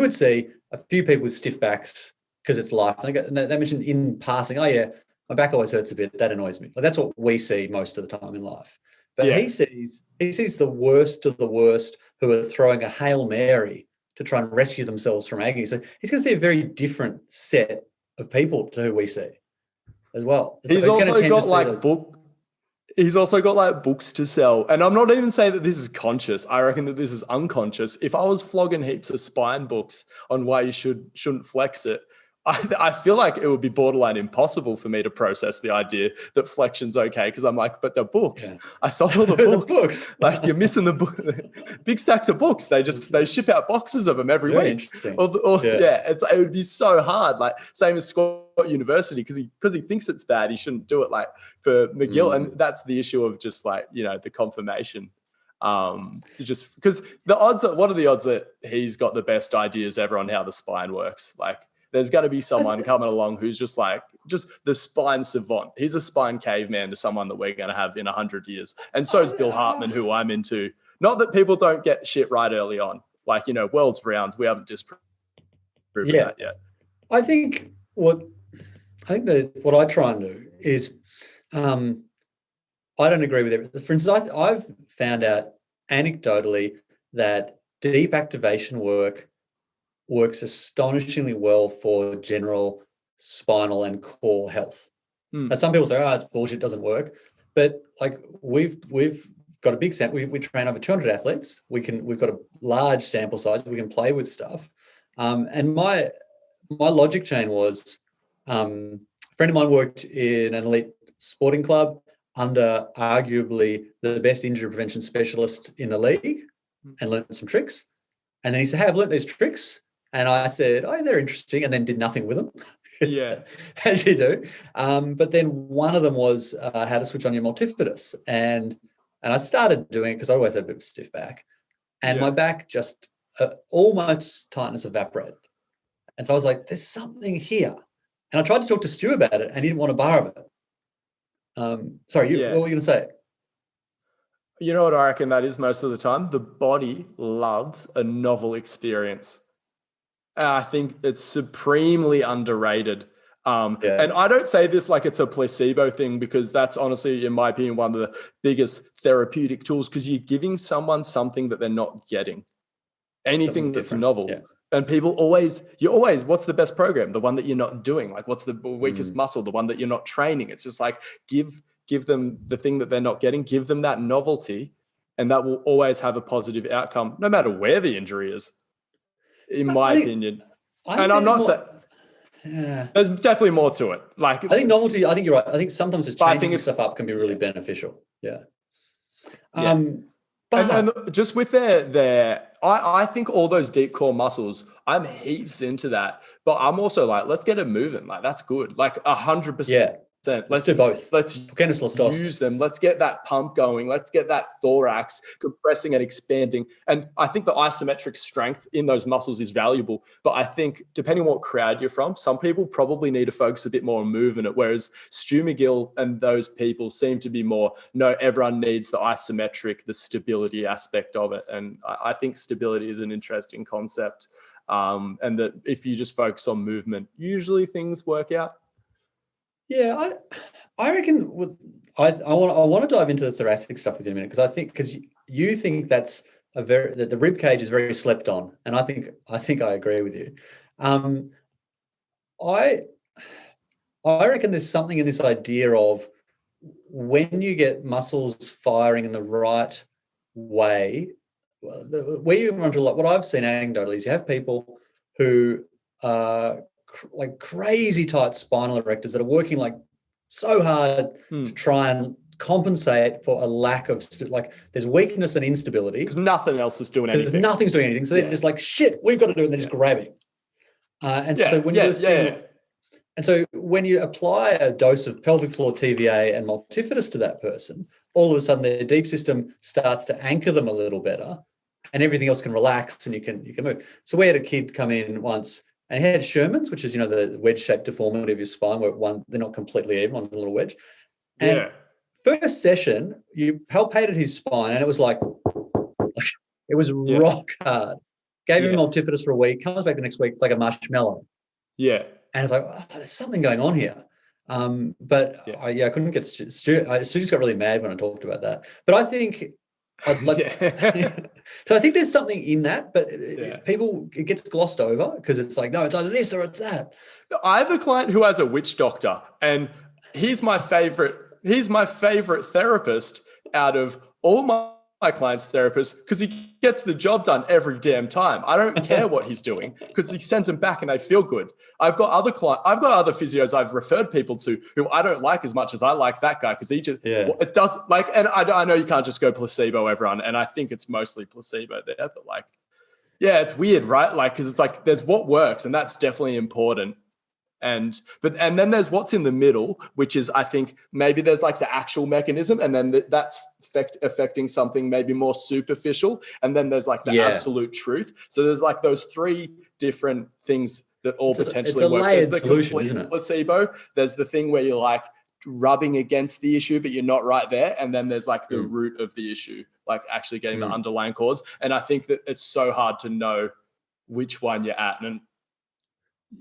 would see a few people with stiff backs because it's life. They mentioned in passing, oh yeah, my back always hurts a bit. That annoys me. Like that's what we see most of the time in life. But he sees the worst of the worst who are throwing a Hail Mary to try and rescue themselves from agony. So he's going to see a very different set of people to who we see as well. He's also got like he's also got like books to sell. And I'm not even saying that this is conscious. I reckon that this is unconscious. If I was flogging heaps of spine books on why you shouldn't flex it, I feel like it would be borderline impossible for me to process the idea that flexion's okay, because I'm like, but the books. Yeah. I sold all the books. Like you're missing the book. Big stacks of books. They ship out boxes of them every week. Interesting. It would be so hard. Like same as Scott University, because he thinks it's bad, he shouldn't do it. Like for McGill, and that's the issue of just like the confirmation. Just because what are the odds that he's got the best ideas ever on how the spine works? Like. There's going to be someone coming along who's just the spine savant. He's a spine caveman to someone that we're going to have in 100 years. And so is Bill Hartman, who I'm into. Not that people don't get shit right early on. Like, world's rounds, we haven't disproven that yet. I think what I try and do is, I don't agree with everything. For instance, I've found out anecdotally that deep activation works astonishingly well for general spinal and core health. Now, some people say, it's bullshit, it doesn't work. But like we've got a big sample. We train over 200 athletes. We've got a large sample size. We can play with stuff. And my logic chain was, a friend of mine worked in an elite sporting club under arguably the best injury prevention specialist in the league and learned some tricks. And then he said, hey, I've learned these tricks. And I said, oh, they're interesting, and then did nothing with them. Yeah. As you do. But then one of them was how to switch on your multifidus. And I started doing it because I always had a bit of a stiff back. And my back just almost tightness evaporated. And so I was like, there's something here. And I tried to talk to Stu about it, and he didn't want to borrow it. Sorry, what were you going to say? You know what I reckon that is most of the time? The body loves a novel experience. I think it's supremely underrated. And I don't say this like it's a placebo thing, because that's honestly, in my opinion, one of the biggest therapeutic tools, because you're giving someone something that they're not getting. Anything that's novel. Yeah. And people always, what's the best program? The one that you're not doing. Like, what's the weakest muscle? The one that you're not training. It's just like, give them the thing that they're not getting, give them that novelty, and that will always have a positive outcome, no matter where the injury is. In my opinion. And I'm not saying, there's definitely more to it. Like, I think novelty, I think you're right. I think sometimes just changing it's, stuff up can be really beneficial. Yeah. But and just with I think all those deep core muscles, I'm heaps into that, but I'm also like, let's get it moving. Like, that's good. Like 100%. Yeah. Let's do both. Let's use them. Let's get that pump going. Let's get that thorax compressing and expanding. And I think the isometric strength in those muscles is valuable. But I think depending on what crowd you're from, some people probably need to focus a bit more on moving it. Whereas Stu McGill and those people seem to be more, no, everyone needs the isometric, the stability aspect of it. And I think stability is an interesting concept. And that if you just focus on movement, usually things work out. Yeah, I reckon I want to dive into the thoracic stuff with you in a minute, because you think that's that the rib cage is very slept on, and I think I agree with you. I reckon there's something in this idea of when you get muscles firing in the right way. Where you run into a lot, what I've seen anecdotally is you have people who like crazy tight spinal erectors that are working like so hard to try and compensate for a lack of like there's weakness and instability because nothing else is doing anything. Nothing's doing anything, so they're just like, shit, we've got to do it, and they're just grabbing. So when you do and so when you apply a dose of pelvic floor TVA and multifidus to that person, all of a sudden their deep system starts to anchor them a little better, and everything else can relax and you can move. So we had a kid come in once. And he had Sherman's, which is, the wedge-shaped deformity of your spine, where they're not completely even, one's a little wedge. And first session, you palpated his spine, and it was like it was rock hard. Gave him multifidus for a week, comes back the next week, it's like a marshmallow. Yeah. And it's like, there's something going on here. But I couldn't get Stu. Stu just got really mad when I talked about that. But I think so I think there's something in that, but it gets glossed over because it's like, no, it's either this or it's that. I have a client who has a witch doctor, and he's my favorite therapist out of all my clients' therapists because he gets the job done every damn time. I don't care what he's doing because he sends them back and they feel good. I've got other other physios I've referred people to who I don't like as much as I like that guy because he just it does like. And I know you can't just go placebo, everyone, and I think it's mostly placebo there, but like, it's weird, right? Like, because it's like there's what works, and that's definitely important. And then there's what's in the middle, which is, I think maybe there's like the actual mechanism, and then that's affecting something maybe more superficial, and then there's like the absolute truth. So there's like those three different things that all potentially work. There's the solution, complete isn't it? placebo. There's the thing where you're like rubbing against the issue, but you're not right there. And then there's like the root of the issue, like actually getting the underlying cause. And I think that it's so hard to know which one you're at. And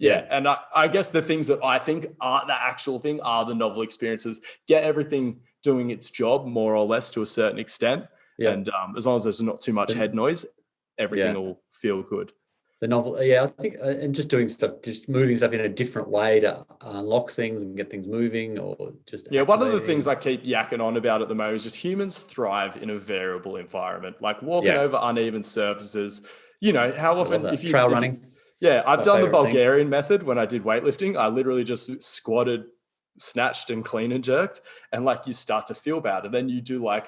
and I guess the things that I think are the actual thing are the novel experiences. Get everything doing its job more or less to a certain extent. Yeah. And as long as there's not too much head noise, everything will feel good. The novel, I think, and just doing stuff, just moving stuff in a different way to unlock things and get things moving, or just one of the things I keep yakking on about at the moment is just humans thrive in a variable environment, like walking over uneven surfaces. How often if you trail running. I've done the Bulgarian method when I did weightlifting. I literally just squatted, snatched and clean and jerked, and like you start to feel bad. And then you do I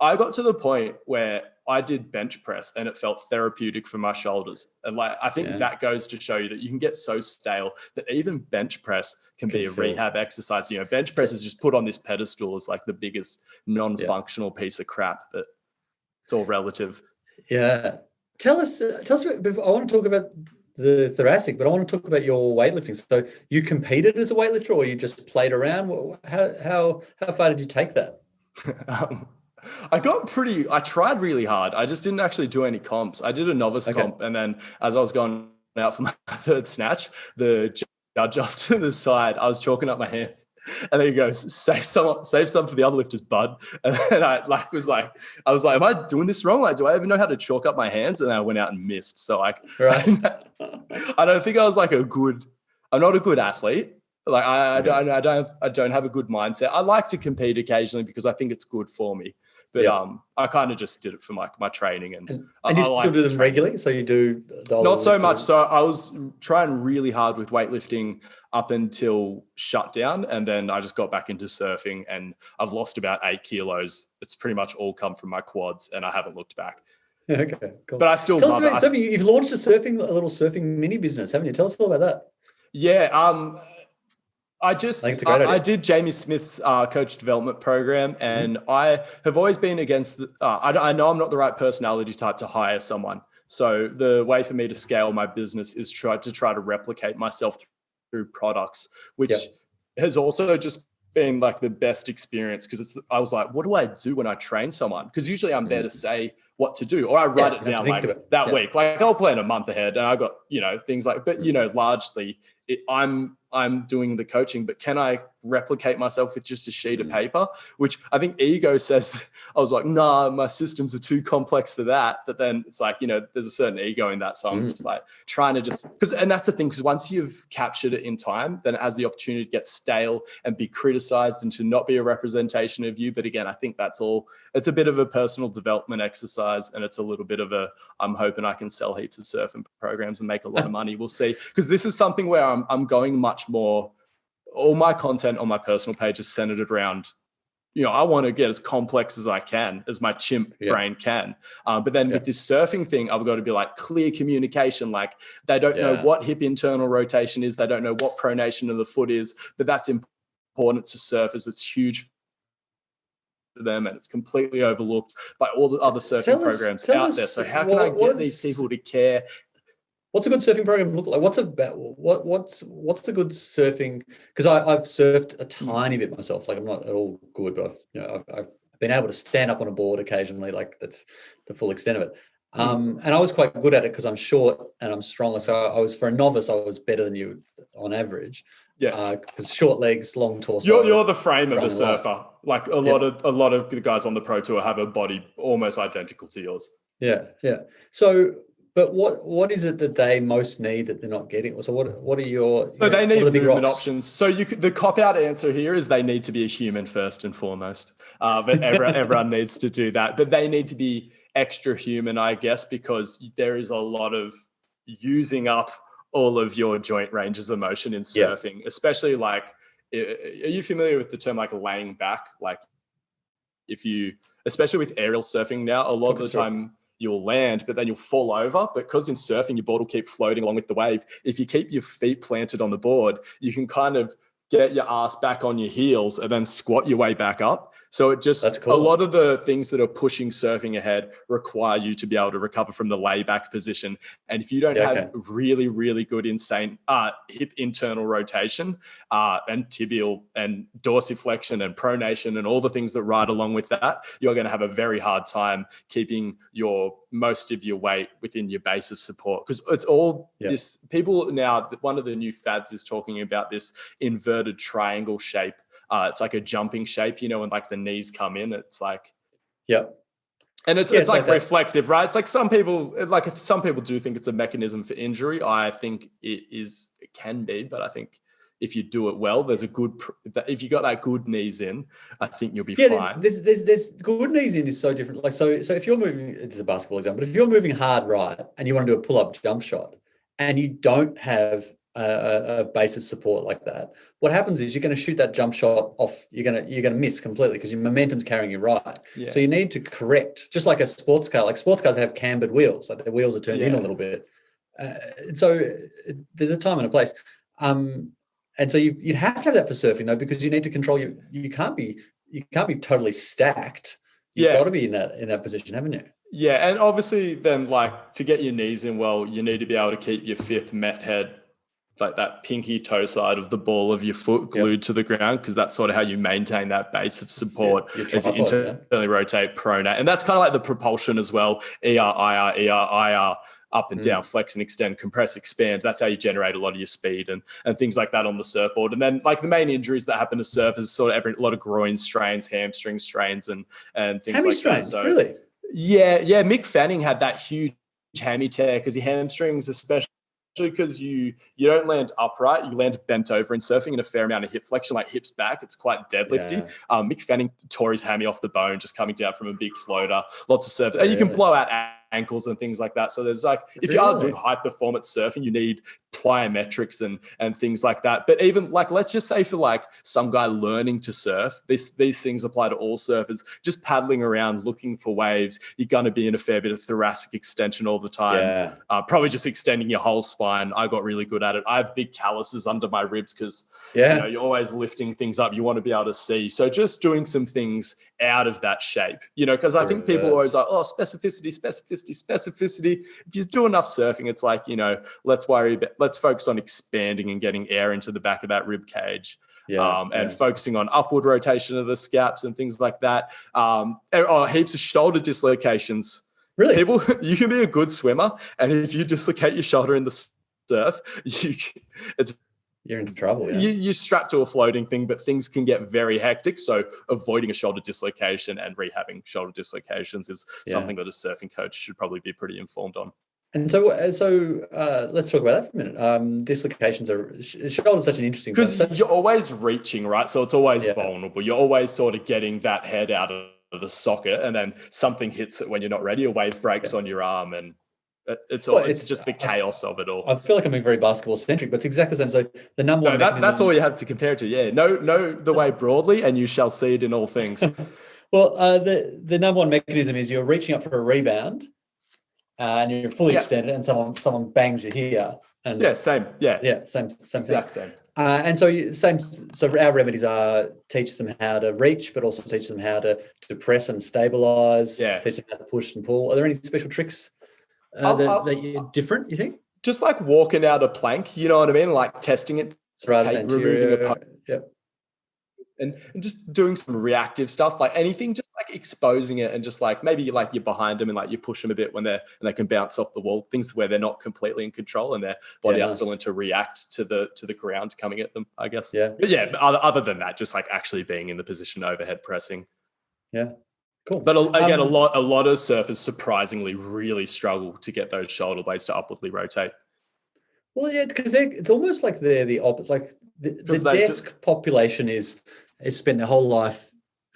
got to the point where I did bench press and it felt therapeutic for my shoulders. And like, I think that goes to show you that you can get so stale that even bench press can be a rehab exercise. Bench press is just put on this pedestal as like the biggest non-functional piece of crap, but it's all relative. Yeah. Tell us, I want to talk about the thoracic, but I want to talk about your weightlifting. So you competed as a weightlifter, or you just played around? How far did you take that? I tried really hard. I just didn't actually do any comps. I did a novice comp, and then as I was going out for my third snatch, the judge off to the side, I was chalking up my hands. And there you go, save some for the other lifters, bud. And then I was like, am I doing this wrong? Like, do I even know how to chalk up my hands? And I went out and missed. So I don't think I was I'm not a good athlete. Like I don't have a good mindset. I like to compete occasionally because I think it's good for me. But I kind of just did it for my training, and you still do them regularly. So you do not so much. So I was trying really hard with weightlifting up until shutdown, and then I just got back into surfing, and I've lost about 8 kilos. It's pretty much all come from my quads, and I haven't looked back. Okay, cool. But I still tell us love about it. Surfing. You've launched a little surfing mini business, haven't you? Tell us all about that. Yeah. I did Jamie Smith's coach development program, and I have always been against I know I'm not the right personality type to hire someone. So the way for me to scale my business is try to replicate myself through products, which has also just been like the best experience, because I was like, what do I do when I train someone? Because usually I'm there to say what to do, or I write it down like that week. Like I'll plan a month ahead, and I got, things like, but largely I'm doing the coaching, but can I replicate myself with just a sheet of paper? Which I think ego says, I was like, nah, my systems are too complex for that. But then it's like, there's a certain ego in that. So I'm just like trying to and that's the thing, because once you've captured it in time, then it has the opportunity to get stale and be criticized and to not be a representation of you. But again, I think it's a bit of a personal development exercise, and it's a little bit of I'm hoping I can sell heaps of surfing programs and make a lot of money. We'll see. Because this is something where I'm going much more, all my content on my personal page is centered around, I want to get as complex as I can, as my chimp brain can. But then with this surfing thing, I've got to be like clear communication. Like they don't know what hip internal rotation is. They don't know what pronation of the foot is, but that's important to surfers. It's huge for them, and it's completely overlooked by all the other surfing programs out there. So how can I get these people to care? What's a good surfing program look like? What's a good surfing? Because I've surfed a tiny bit myself. Like I'm not at all good, but I've been able to stand up on a board occasionally. Like that's the full extent of it. And I was quite good at it because I'm short and I'm strong. So for a novice, I was better than you on average. Yeah. Because short legs, long torso. You're the frame of a surfer. Like a lot of the guys on the pro tour have a body almost identical to yours. Yeah. So. But what is it that they most need that they're not getting? So what are your? So they need movement options. So the cop-out answer here is they need to be a human first and foremost. But everyone needs to do that. But they need to be extra human, I guess, because there is a lot of using up all of your joint ranges of motion in surfing, especially like, are you familiar with the term like laying back? Like especially with aerial surfing now, a lot of the time, you'll land, but then you'll fall over. Because in surfing, your board will keep floating along with the wave. If you keep your feet planted on the board, you can kind of get your ass back on your heels and then squat your way back up. So that's cool. A lot of the things that are pushing surfing ahead require you to be able to recover from the layback position. And if you don't have really, really good insane hip internal rotation and tibial and dorsiflexion and pronation and all the things that ride along with that, you're going to have a very hard time keeping most of your weight within your base of support. Because it's all this, people now, one of the new fads is talking about this inverted triangle shape. It's like a jumping shape, and like the knees come in. It's like, and it's like reflexive, right? It's like some people do think it's a mechanism for injury. I think it can be, but I think if you do it well, if you got that good knees in, I think you'll be fine. There's good knees in is so different. Like, so if you're moving, it's a basketball example, but if you're moving hard right and you want to do a pull-up jump shot and you don't have a base of support like that, what happens is you're going to shoot that jump shot off. You're going to miss completely because your momentum's carrying you right. Yeah. So you need to correct, just like a sports car. Like sports cars have cambered wheels, like the wheels are turned in a little bit. So there's a time and a place. And so you'd have to have that for surfing though, because you need to control you can't be totally stacked. You've got to be in that position, haven't you? Yeah, and obviously then like to get your knees in well, you need to be able to keep your fifth met head, like that pinky toe side of the ball of your foot glued to the ground, because that's sort of how you maintain that base of support as you internally rotate, pronate. And that's kind of like the propulsion as well, ER, IR, up and down, flex and extend, compress, expand. That's how you generate a lot of your speed and things like that on the surfboard. And then like the main injuries that happen to surfers is sort of a lot of groin strains, hamstring strains and things hammy like strains, that. So really? Yeah. Mick Fanning had that huge hammy tear because he hamstrings, especially because you don't land upright, you land bent over in surfing, and a fair amount of hip flexion, like hips back. It's quite deadlifty. Yeah. Mick Fanning tore his hammy off the bone just coming down from a big floater. Lots of surf, and you can blow out ankles and things like that. So there's like, if you are doing high performance surfing, you need plyometrics and things like that. But even like, let's just say for like some guy learning to surf, these things apply to all surfers. Just paddling around looking for waves, you're going to be in a fair bit of thoracic extension all the time. Probably just extending your whole spine. I got really good at it. I have big calluses under my ribs because you're always lifting things up. You want to be able to see. So just doing some things out of that shape, because I think people are always like, oh, specificity. If you do enough surfing, it's like, let's focus on expanding and getting air into the back of that rib cage. And focusing on upward rotation of the scaps and things like that. Heaps of shoulder dislocations. Really? You can be a good swimmer, and if you dislocate your shoulder in the surf, you're into trouble. Yeah. You're strapped to a floating thing, but things can get very hectic. So avoiding a shoulder dislocation and rehabbing shoulder dislocations is something that a surfing coach should probably be pretty informed on. And so let's talk about that for a minute. Dislocations shoulder's such an interesting, because you're always reaching, right? So it's always vulnerable. You're always sort of getting that head out of the socket, and then something hits it when you're not ready. A wave breaks on your arm, and it's just the chaos of it all. I feel like I'm being very basketball centric, but it's exactly the same. So the number one that's all you have to compare it to. Yeah, know the way broadly, and you shall see it in all things. Well, the number one mechanism is you're reaching up for a rebound, and you're fully extended, and someone bangs you here. And same. Same exact same. And so our remedies are teach them how to reach, but also teach them how to press and stabilize. Teach them how to push and pull. Are there any special tricks that you're different, you think? Just like walking out a plank, you know what I mean? Like testing it, removing a and just doing some reactive stuff, like anything, just like exposing it, and just like maybe like you're behind them and like you push them a bit when they can bounce off the wall, things where they're not completely in control and their body are still to react to the ground coming at them, I guess. But other than that, just like actually being in the position overhead pressing. Cool. But again, a lot of surfers surprisingly really struggle to get those shoulder blades to upwardly rotate. Well, because it's almost like they're the opposite. Like the desk population is spent their whole life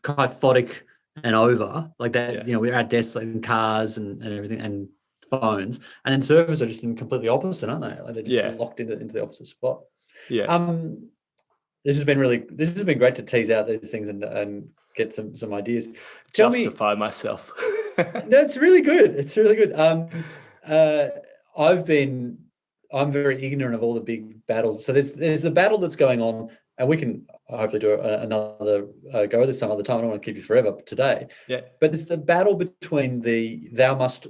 kyphotic and over like that. We're at desks like in cars and everything and phones, and then surfers are just in completely opposite, aren't they? Like they're just locked into the opposite spot. This has been great to tease out these things and get some ideas. Justify myself. No, it's really good. It's really good. I'm very ignorant of all the big battles. So there's the battle that's going on, and we can hopefully do another go with this some other time. I don't want to keep you forever today. But it's the battle between thou must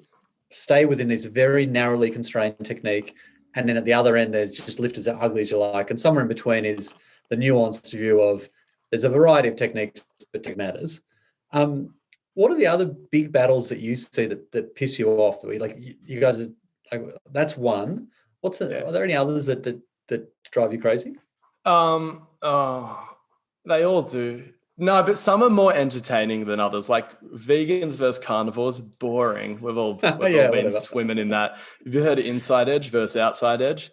stay within this very narrowly constrained technique, and then at the other end there's just lift as ugly as you like, and somewhere in between is the nuanced view of there's a variety of techniques, but it matters. What are the other big battles that you see that piss you off? Like you guys are, like, that's one. Are there any others that drive you crazy? They all do. No, but some are more entertaining than others. Like vegans versus carnivores, boring. We've all been swimming in that. Have you heard of inside edge versus outside edge?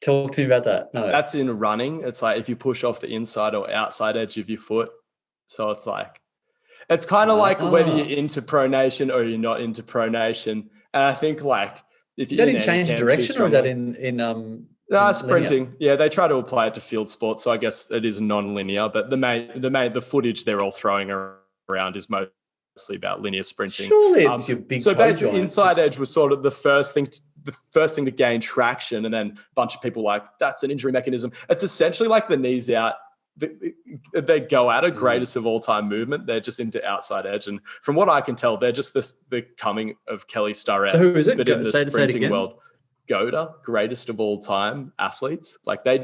Talk to me about that. No. That's in running. It's like if you push off the inside or outside edge of your foot. So it's kind of like whether you're into pronation or you're not into pronation. And I think like if is that in change direction or is that in sprinting? Linear? Yeah, they try to apply it to field sports, so I guess it is non-linear. But the footage they're all throwing around is mostly about linear sprinting. Surely it's your big. So basically, inside edge was sort of the first thing to gain traction, and then a bunch of people like that's an injury mechanism. It's essentially like the knees out. They go at a greatest of all time movement. They're just into outside edge, and from what I can tell, they're just the coming of Kelly Starrett. So who is it? But in the sprinting world, Goda, greatest of all time athletes. Like they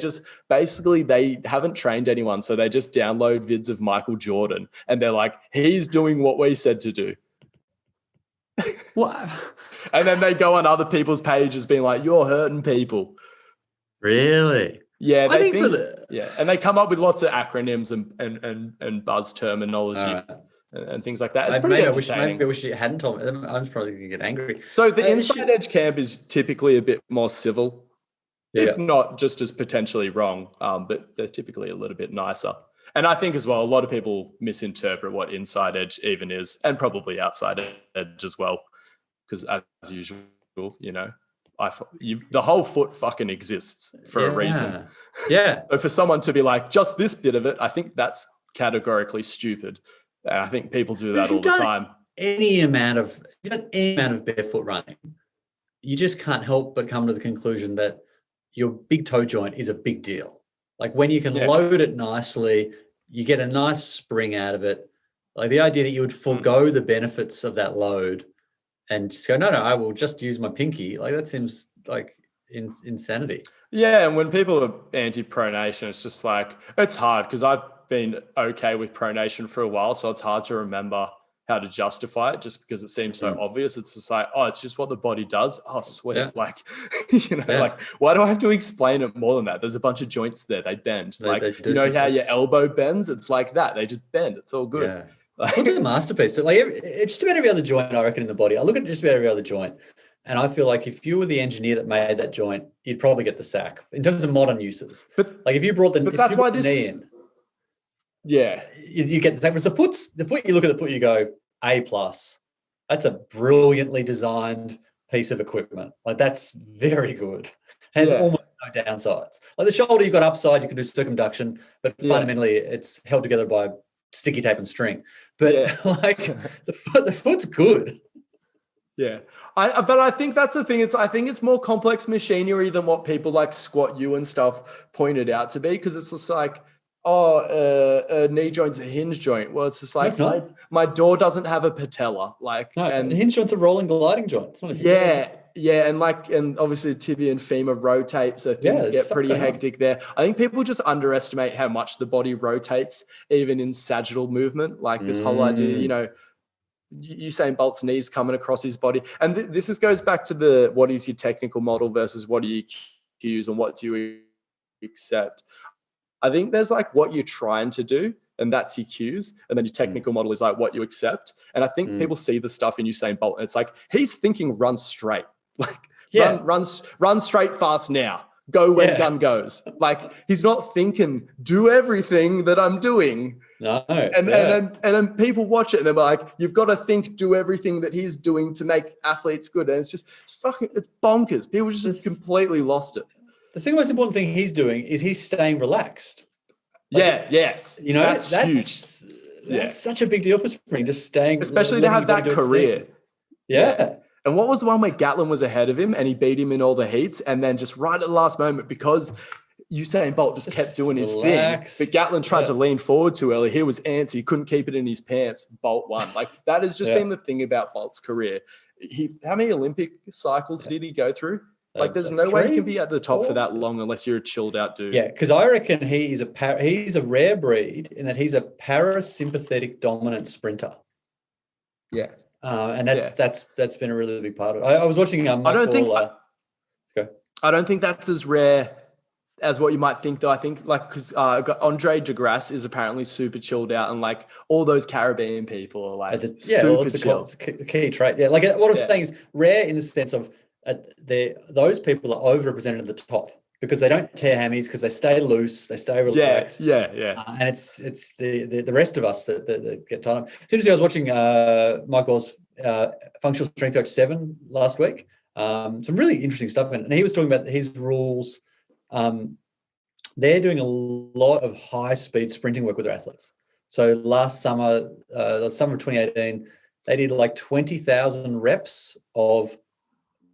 haven't trained anyone, so they just download vids of Michael Jordan, and they're like, he's doing what we said to do. What? And then they go on other people's pages, being like, "You're hurting people." Really? Yeah, and they come up with lots of acronyms and buzz terminology and things like that. It's pretty entertaining. Maybe I wish you hadn't told me. I'm probably going to get angry. So the inside edge camp is typically a bit more civil. if not just as potentially wrong, but they're typically a little bit nicer. And I think as well, a lot of people misinterpret what inside edge even is, and probably outside edge as well, because as usual, you know, the whole foot fucking exists for a reason. Yeah. So for someone to be like, just this bit of it, I think that's categorically stupid. And I think people do that all the time. Any amount of barefoot running, you just can't help but come to the conclusion that your big toe joint is a big deal. Like when you can load it nicely, you get a nice spring out of it. Like the idea that you would forego the benefits of that load and just go, no, I will just use my pinky. Like that seems like insanity. Yeah, and when people are anti-pronation, it's just like, it's hard because I've been okay with pronation for a while, so it's hard to remember how to justify it just because it seems so obvious. It's just like, oh, it's just what the body does. Oh, sweet. Yeah. Like, you know, like, why do I have to explain it more than that? There's a bunch of joints there. They bend. They you know how your elbow bends? It's like that. They just bend. It's all good. Yeah. Like, it's a masterpiece. So like just about every other joint, I reckon, in the body. I look at just about every other joint. And I feel like if you were the engineer that made that joint, you'd probably get the sack in terms of modern uses. But like if you brought the knee in, you get the sack. But the foot, you look at the foot, you go, A+. That's a brilliantly designed piece of equipment. Like that's very good. Has almost no downsides. Like the shoulder, you've got upside, you can do circumduction, but fundamentally it's held together by sticky tape and string. But like the foot's good. Yeah. But I think that's the thing. I think it's more complex machinery than what people like Squat U and stuff pointed out to be, because it's just like, a knee joint's a hinge joint. Well, it's just like my door doesn't have a patella. Like, and the hinge joint's a rolling gliding joint. It's not a hinge joint. And obviously tibia and femur rotate, so things get pretty hectic there. I think people just underestimate how much the body rotates, even in sagittal movement. Like this whole idea, you know, Usain Bolt's knees coming across his body, and this goes back to what is your technical model versus what do you use and what do you accept. I think there's like what you're trying to do, and that's your cues. And then your technical model is like what you accept. And I think people see the stuff in Usain Bolt, and it's like, he's thinking run straight. Like, run straight fast now. Go when gun goes. Like, he's not thinking, do everything that I'm doing. No. And then people watch it and they're like, you've got to think, do everything that he's doing to make athletes good. And it's bonkers. People just completely lost it. The single most important thing he's doing is he's staying relaxed. Yes. You know, that's huge. That's such a big deal for spring, just staying. Especially to have that career. Yeah. And what was the one where Gatlin was ahead of him and he beat him in all the heats, and then just right at the last moment, because Usain Bolt just kept doing his thing, but Gatlin tried to lean forward too early. He was antsy. He couldn't keep it in his pants. Bolt won. Like, that has just been the thing about Bolt's career. How many Olympic cycles did he go through? Like, there's no way he can be at the top for that long unless you're a chilled out dude. Yeah, because I reckon he's a rare breed in that he's a parasympathetic dominant sprinter. Yeah. And that's been a really big part of it. I was watching I don't think that's as rare as what you might think, though. I think because Andre de Grasse is apparently super chilled out, and like all those Caribbean people are like super chill. It's a key trait. Yeah, like what I'm saying is rare in the sense of those people are overrepresented at the top because they don't tear hammies, because they stay loose, they stay relaxed. And it's the rest of us that get tired. It's interesting. I was watching Mike Wall's Functional Strength Coach 7 last week. Some really interesting stuff, and he was talking about his rules. They're doing a lot of high speed sprinting work with their athletes. So last summer, the summer of 2018, they did like 20,000 reps of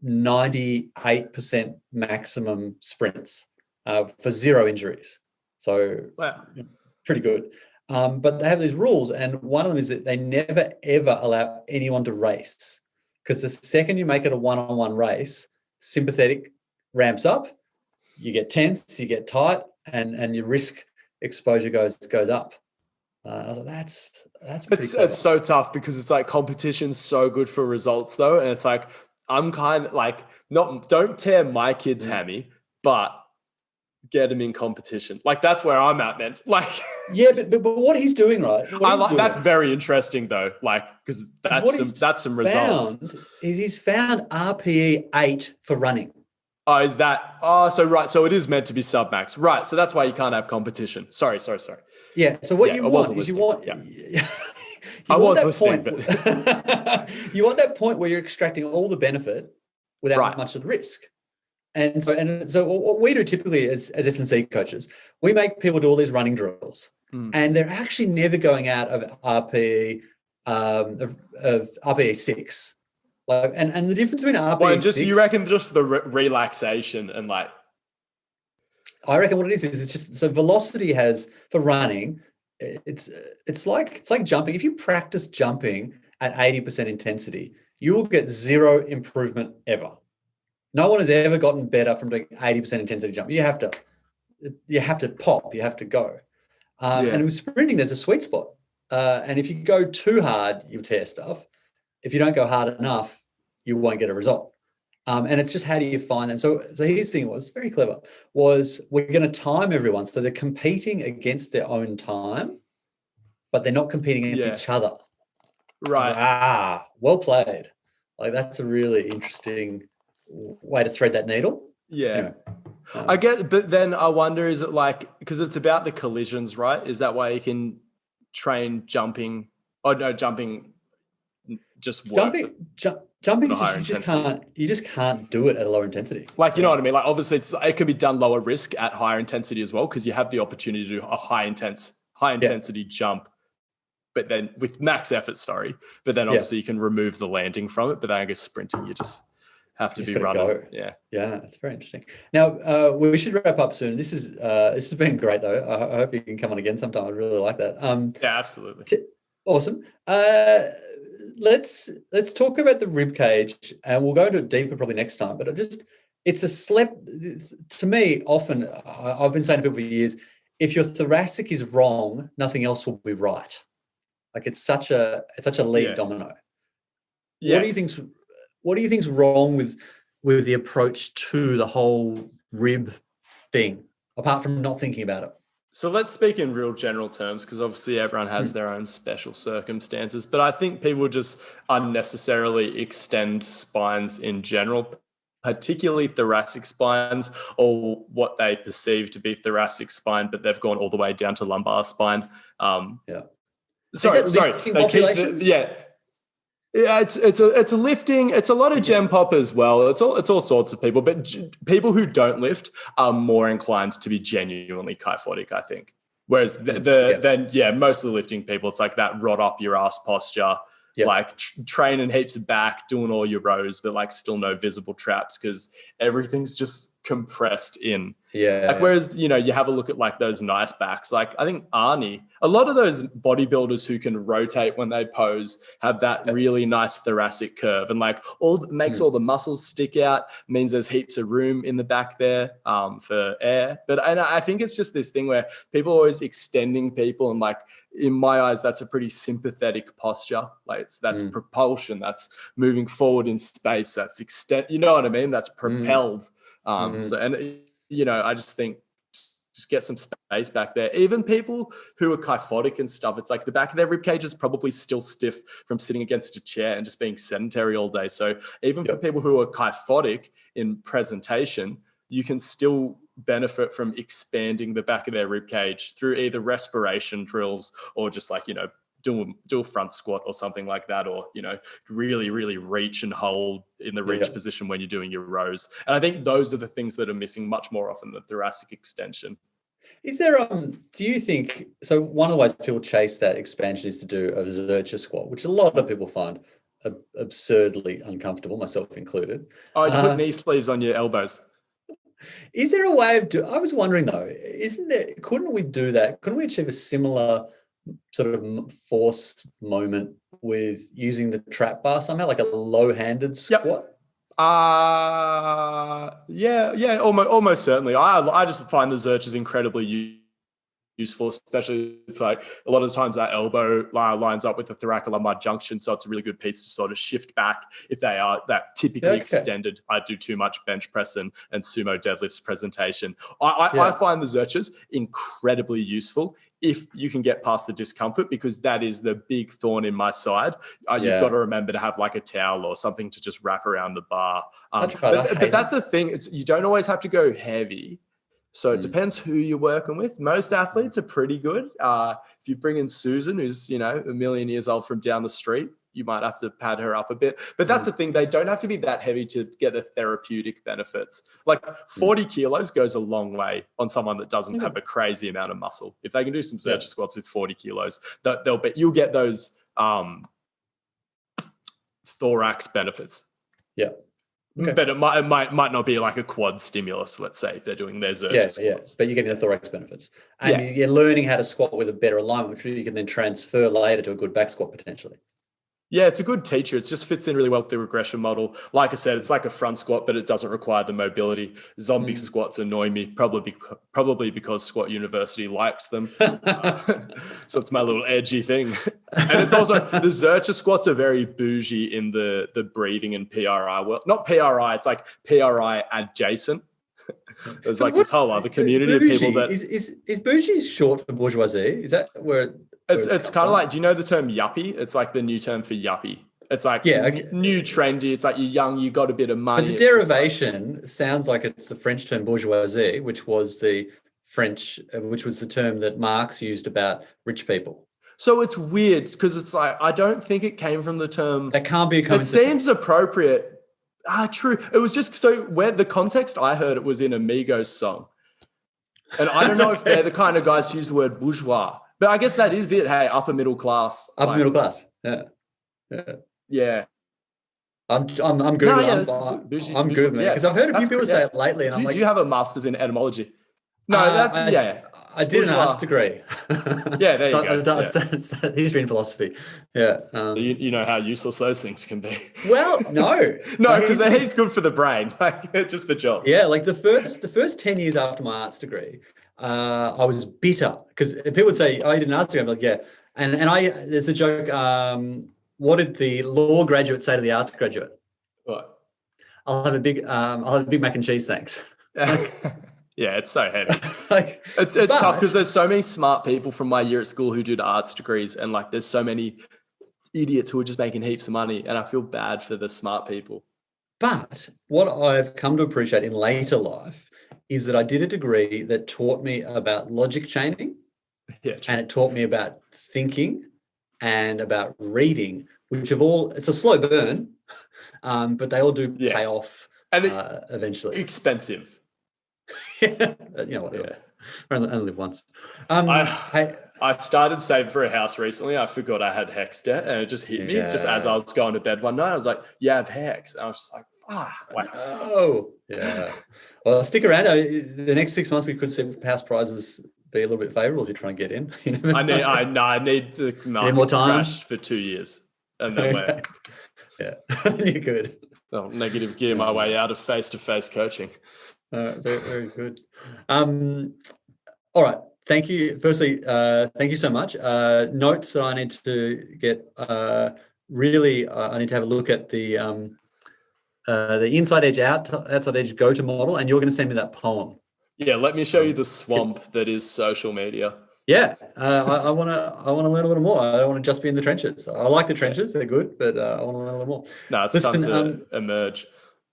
98% maximum sprints for 0 injuries. So pretty good. But they have these rules, and one of them is that they never ever allow anyone to race, because the second you make it a one-on-one race, sympathetic ramps up, you get tense, you get tight, and your risk exposure goes up. I was like, that's pretty clever. It's so tough, because it's like competition's so good for results though, and it's like, I'm kind of like, don't tear my kid's hammy, but get him in competition. Like, that's where I'm at, man. Like, but what he's doing, right? That's very interesting though. Like, because that's some results. He's found RPE 8 for running. Oh, is that? Oh, so right. So it is meant to be sub max, right? So that's why you can't have competition. Sorry. Yeah. So what Yeah, you I want wasn't is you listening. want Yeah. you I want was that listening, point. but You want that point where you're extracting all the benefit without right. much of the risk. And so what we do typically as S&C coaches, we make people do all these running drills, and they're actually never going out of RPE of RPE 6. Like, and the difference between RPE Well, and just 6, you reckon just the relaxation and like, I reckon what it is it's just so velocity has for running. It's like jumping. If you practice jumping at 80% intensity, you will get zero improvement ever. No one has ever gotten better from doing 80% intensity jump. You have to pop. You have to go. And with sprinting, there's a sweet spot. And if you go too hard, you'll tear stuff. If you don't go hard enough, you won't get a result. And it's just how do you find that? So his thing was very clever, was we're going to time everyone. So they're competing against their own time, but they're not competing against each other. right. Like, well played. Like that's a really interesting way to thread that needle. Yeah. Anyway, I get, but then I wonder, is it like, because it's about the collisions, right? Is that why you can train jumping? Oh no, jumping just works. Jumping you just can't do it at a lower intensity. Like, you know what I mean? Like obviously it could be done lower risk at higher intensity as well, because you have the opportunity to do a high intensity jump, but then with max effort, but then obviously you can remove the landing from it. But then I guess sprinting, you just have to be running. Go. Yeah, it's very interesting. Now we should wrap up soon. This has been great though. I hope you can come on again sometime. I'd really like that. Yeah, absolutely. Awesome. Let's talk about the rib cage, and we'll go into it deeper probably next time. But to me, often I've been saying to people for years, if your thoracic is wrong, nothing else will be right. Like it's such a lead domino. Yes. What do you think's wrong with the approach to the whole rib thing, apart from not thinking about it? So let's speak in real general terms, because obviously everyone has their own special circumstances. But I think people just unnecessarily extend spines in general, particularly thoracic spines, or what they perceive to be thoracic spine, but they've gone all the way down to lumbar spine. Sorry. Yeah, it's a lifting. It's a lot of gem pop as well. It's all sorts of people, but people who don't lift are more inclined to be genuinely kyphotic, I think. Whereas most of the lifting people, it's like that rod up your ass posture, like training heaps of back, doing all your rows, but like still no visible traps because everything's just compressed in. Whereas, you have a look at like those nice backs. Like I think Arnie, a lot of those bodybuilders who can rotate when they pose have that really nice thoracic curve, and like makes all the muscles stick out, means there's heaps of room in the back there for air. And I think it's just this thing where people are always extending people, and like in my eyes, that's a pretty sympathetic posture. Like that's propulsion, that's moving forward in space, that's extent. You know what I mean? That's propelled. I just think just get some space back there. Even people who are kyphotic and stuff, it's like the back of their rib cage is probably still stiff from sitting against a chair and just being sedentary all day. So even for people who are kyphotic in presentation, you can still benefit from expanding the back of their rib cage through either respiration drills or just like, do a front squat or something like that, or really really reach and hold in the reach position when you're doing your rows. And I think those are the things that are missing much more often than thoracic extension. Is there do you think so? One of the ways people chase that expansion is to do a Zercher squat, which a lot of people find absurdly uncomfortable, myself included. You put knee sleeves on your elbows. Is there a way of I was wondering though, couldn't we do that? Couldn't we achieve a similar sort of force moment with using the trap bar somehow, like a low-handed squat? Almost certainly. I just find the Zerchers incredibly useful, especially it's like a lot of times that elbow lines up with the thoracolumbar junction. So it's a really good piece to sort of shift back if they are that typically extended. I do too much bench press and sumo deadlifts presentation. I find the Zerchers incredibly useful if you can get past the discomfort, because that is the big thorn in my side. You've got to remember to have like a towel or something to just wrap around the bar. But that's the thing. You don't always have to go heavy. So it depends who you're working with. Most athletes are pretty good. If you bring in Susan, who's, a million years old from down the street, you might have to pad her up a bit. But that's the thing. They don't have to be that heavy to get the therapeutic benefits. Like 40 kilos goes a long way on someone that doesn't have a crazy amount of muscle. If they can do some Zercher squats with 40 kilos, you'll get those thorax benefits. Yeah. Okay. But it might not be like a quad stimulus, let's say, if they're doing their Zercher squats. Yeah, but you're getting the thorax benefits. And you're learning how to squat with a better alignment, which you can then transfer later to a good back squat potentially. Yeah, it's a good teacher. It just fits in really well with the regression model. Like I said, it's like a front squat, but it doesn't require the mobility. Zombie squats annoy me, probably because Squat University likes them. So it's my little edgy thing. And it's also, the Zercher squats are very bougie in the breathing and PRI world. Not PRI, it's like PRI adjacent. There's like this whole other community of people that... Is bougie short for bourgeoisie? Is that where... It's kind of like, do you know the term yuppie? It's like the new term for yuppie. It's like new trendy. It's like you're young, you got a bit of money. But the derivation sounds like it's the French term bourgeoisie, which was the term that Marx used about rich people. So it's weird because it's like, I don't think it came from the term. That can't be a coincidence. It seems appropriate. True. It was just where the context I heard it was in a Migos song. And I don't know if they're the kind of guys who use the word bourgeois. But I guess that is it. Hey, upper middle class. Middle class. Yeah. I'm good. I'm good, man. Because I've heard a few people say it lately, and I'm like, do you have a master's in etymology? No, I did an arts degree. Yeah, there you go. I've done history and philosophy. Yeah. So you know how useless those things can be. Well, no, because they're heaps good for the brain, like just for jobs. Yeah, like the first 10 years after my arts degree, I was bitter because people would say, "Oh, you did an arts degree." I'm like, "Yeah," and there's a joke. What did the law graduate say to the arts graduate? What? I'll have a big mac and cheese, thanks. Yeah, it's so heavy. It's tough because there's so many smart people from my year at school who did arts degrees, and like there's so many idiots who are just making heaps of money, and I feel bad for the smart people. But what I've come to appreciate in later life is that I did a degree that taught me about logic chaining, and it taught me about thinking and about reading, which it's a slow burn, but they all do pay off and eventually. Expensive. Whatever. Yeah. I only live once. I started saving for a house recently. I forgot I had HECS debt, and it just hit me just as I was going to bed one night. I was like, "Yeah, I have HECS." And I was just like, "Oh, yeah." Well, stick around. The next 6 months, we could see house prices be a little bit favourable if you're trying to get in. I need the market more time? crash for 2 years, and then you're good. I'll negative gear my way out of face-to-face coaching. Very, very good. All right. Thank you. Firstly, thank you so much. Notes that I need to get. I need to have a look at the inside edge outside edge go to model, and you're going to send me that poem. Yeah, let me show you the swamp that is social media. Yeah, I want to learn a little more. I don't want to just be in the trenches. I like the trenches; they're good, but I want to learn a little more. No, it's time to emerge.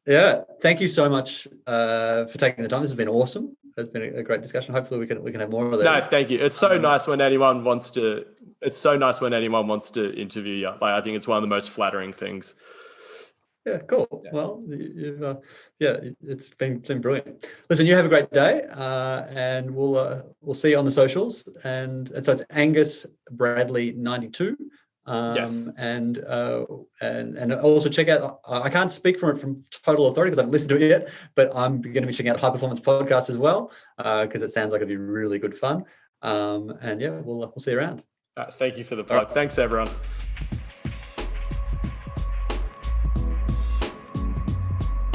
Yeah, thank you so much for taking the time. This has been awesome. It's been a great discussion. Hopefully, we can have more of those. No, thank you. It's so nice when anyone wants to. It's so nice when anyone wants to interview you. Like, I think it's one of the most flattering things. Yeah, cool. Yeah. Well, it's been brilliant. Listen, you have a great day, and we'll see you on the socials. And so it's Angus Bradley 92. Yes. And also check out, I can't speak from total authority because I haven't listened to it yet, but I'm going to be checking out High Performance Podcast as well, because it sounds like it'd be really good fun. We'll see you around. Thank you for the plug. Right. Thanks, everyone.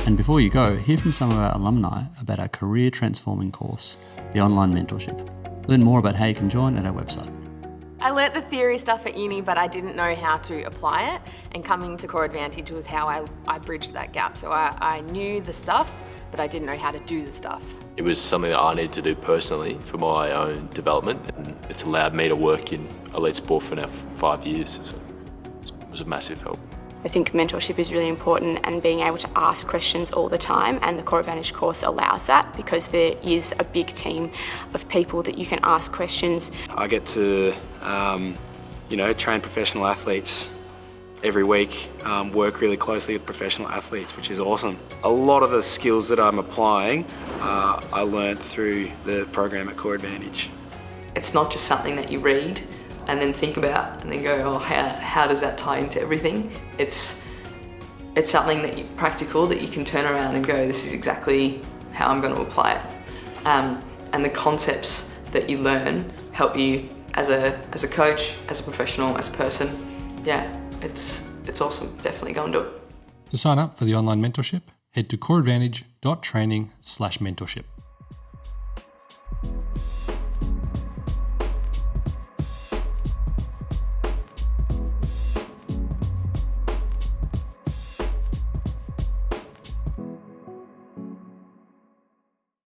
And before you go, hear from some of our alumni about our career transforming course, the online mentorship. Learn more about how you can join at our website. I learnt the theory stuff at uni, but I didn't know how to apply it, and coming to Core Advantage was how I bridged that gap. So I knew the stuff, but I didn't know how to do the stuff. It was something that I needed to do personally for my own development, and it's allowed me to work in elite sport for now 5 years. So it was a massive help. I think mentorship is really important, and being able to ask questions all the time, and the Core Advantage course allows that because there is a big team of people that you can ask questions. I get to train professional athletes every week, work really closely with professional athletes, which is awesome. A lot of the skills that I'm applying I learned through the program at Core Advantage. It's not just something that you read and then think about and then go, oh, how does that tie into everything? It's something that practical that you can turn around and go, this is exactly how I'm going to apply it. And the concepts that you learn help you as a coach, as a professional, as a person. Yeah, it's awesome. Definitely go and do it. To sign up for the online mentorship, head to coreadvantage.training/mentorship.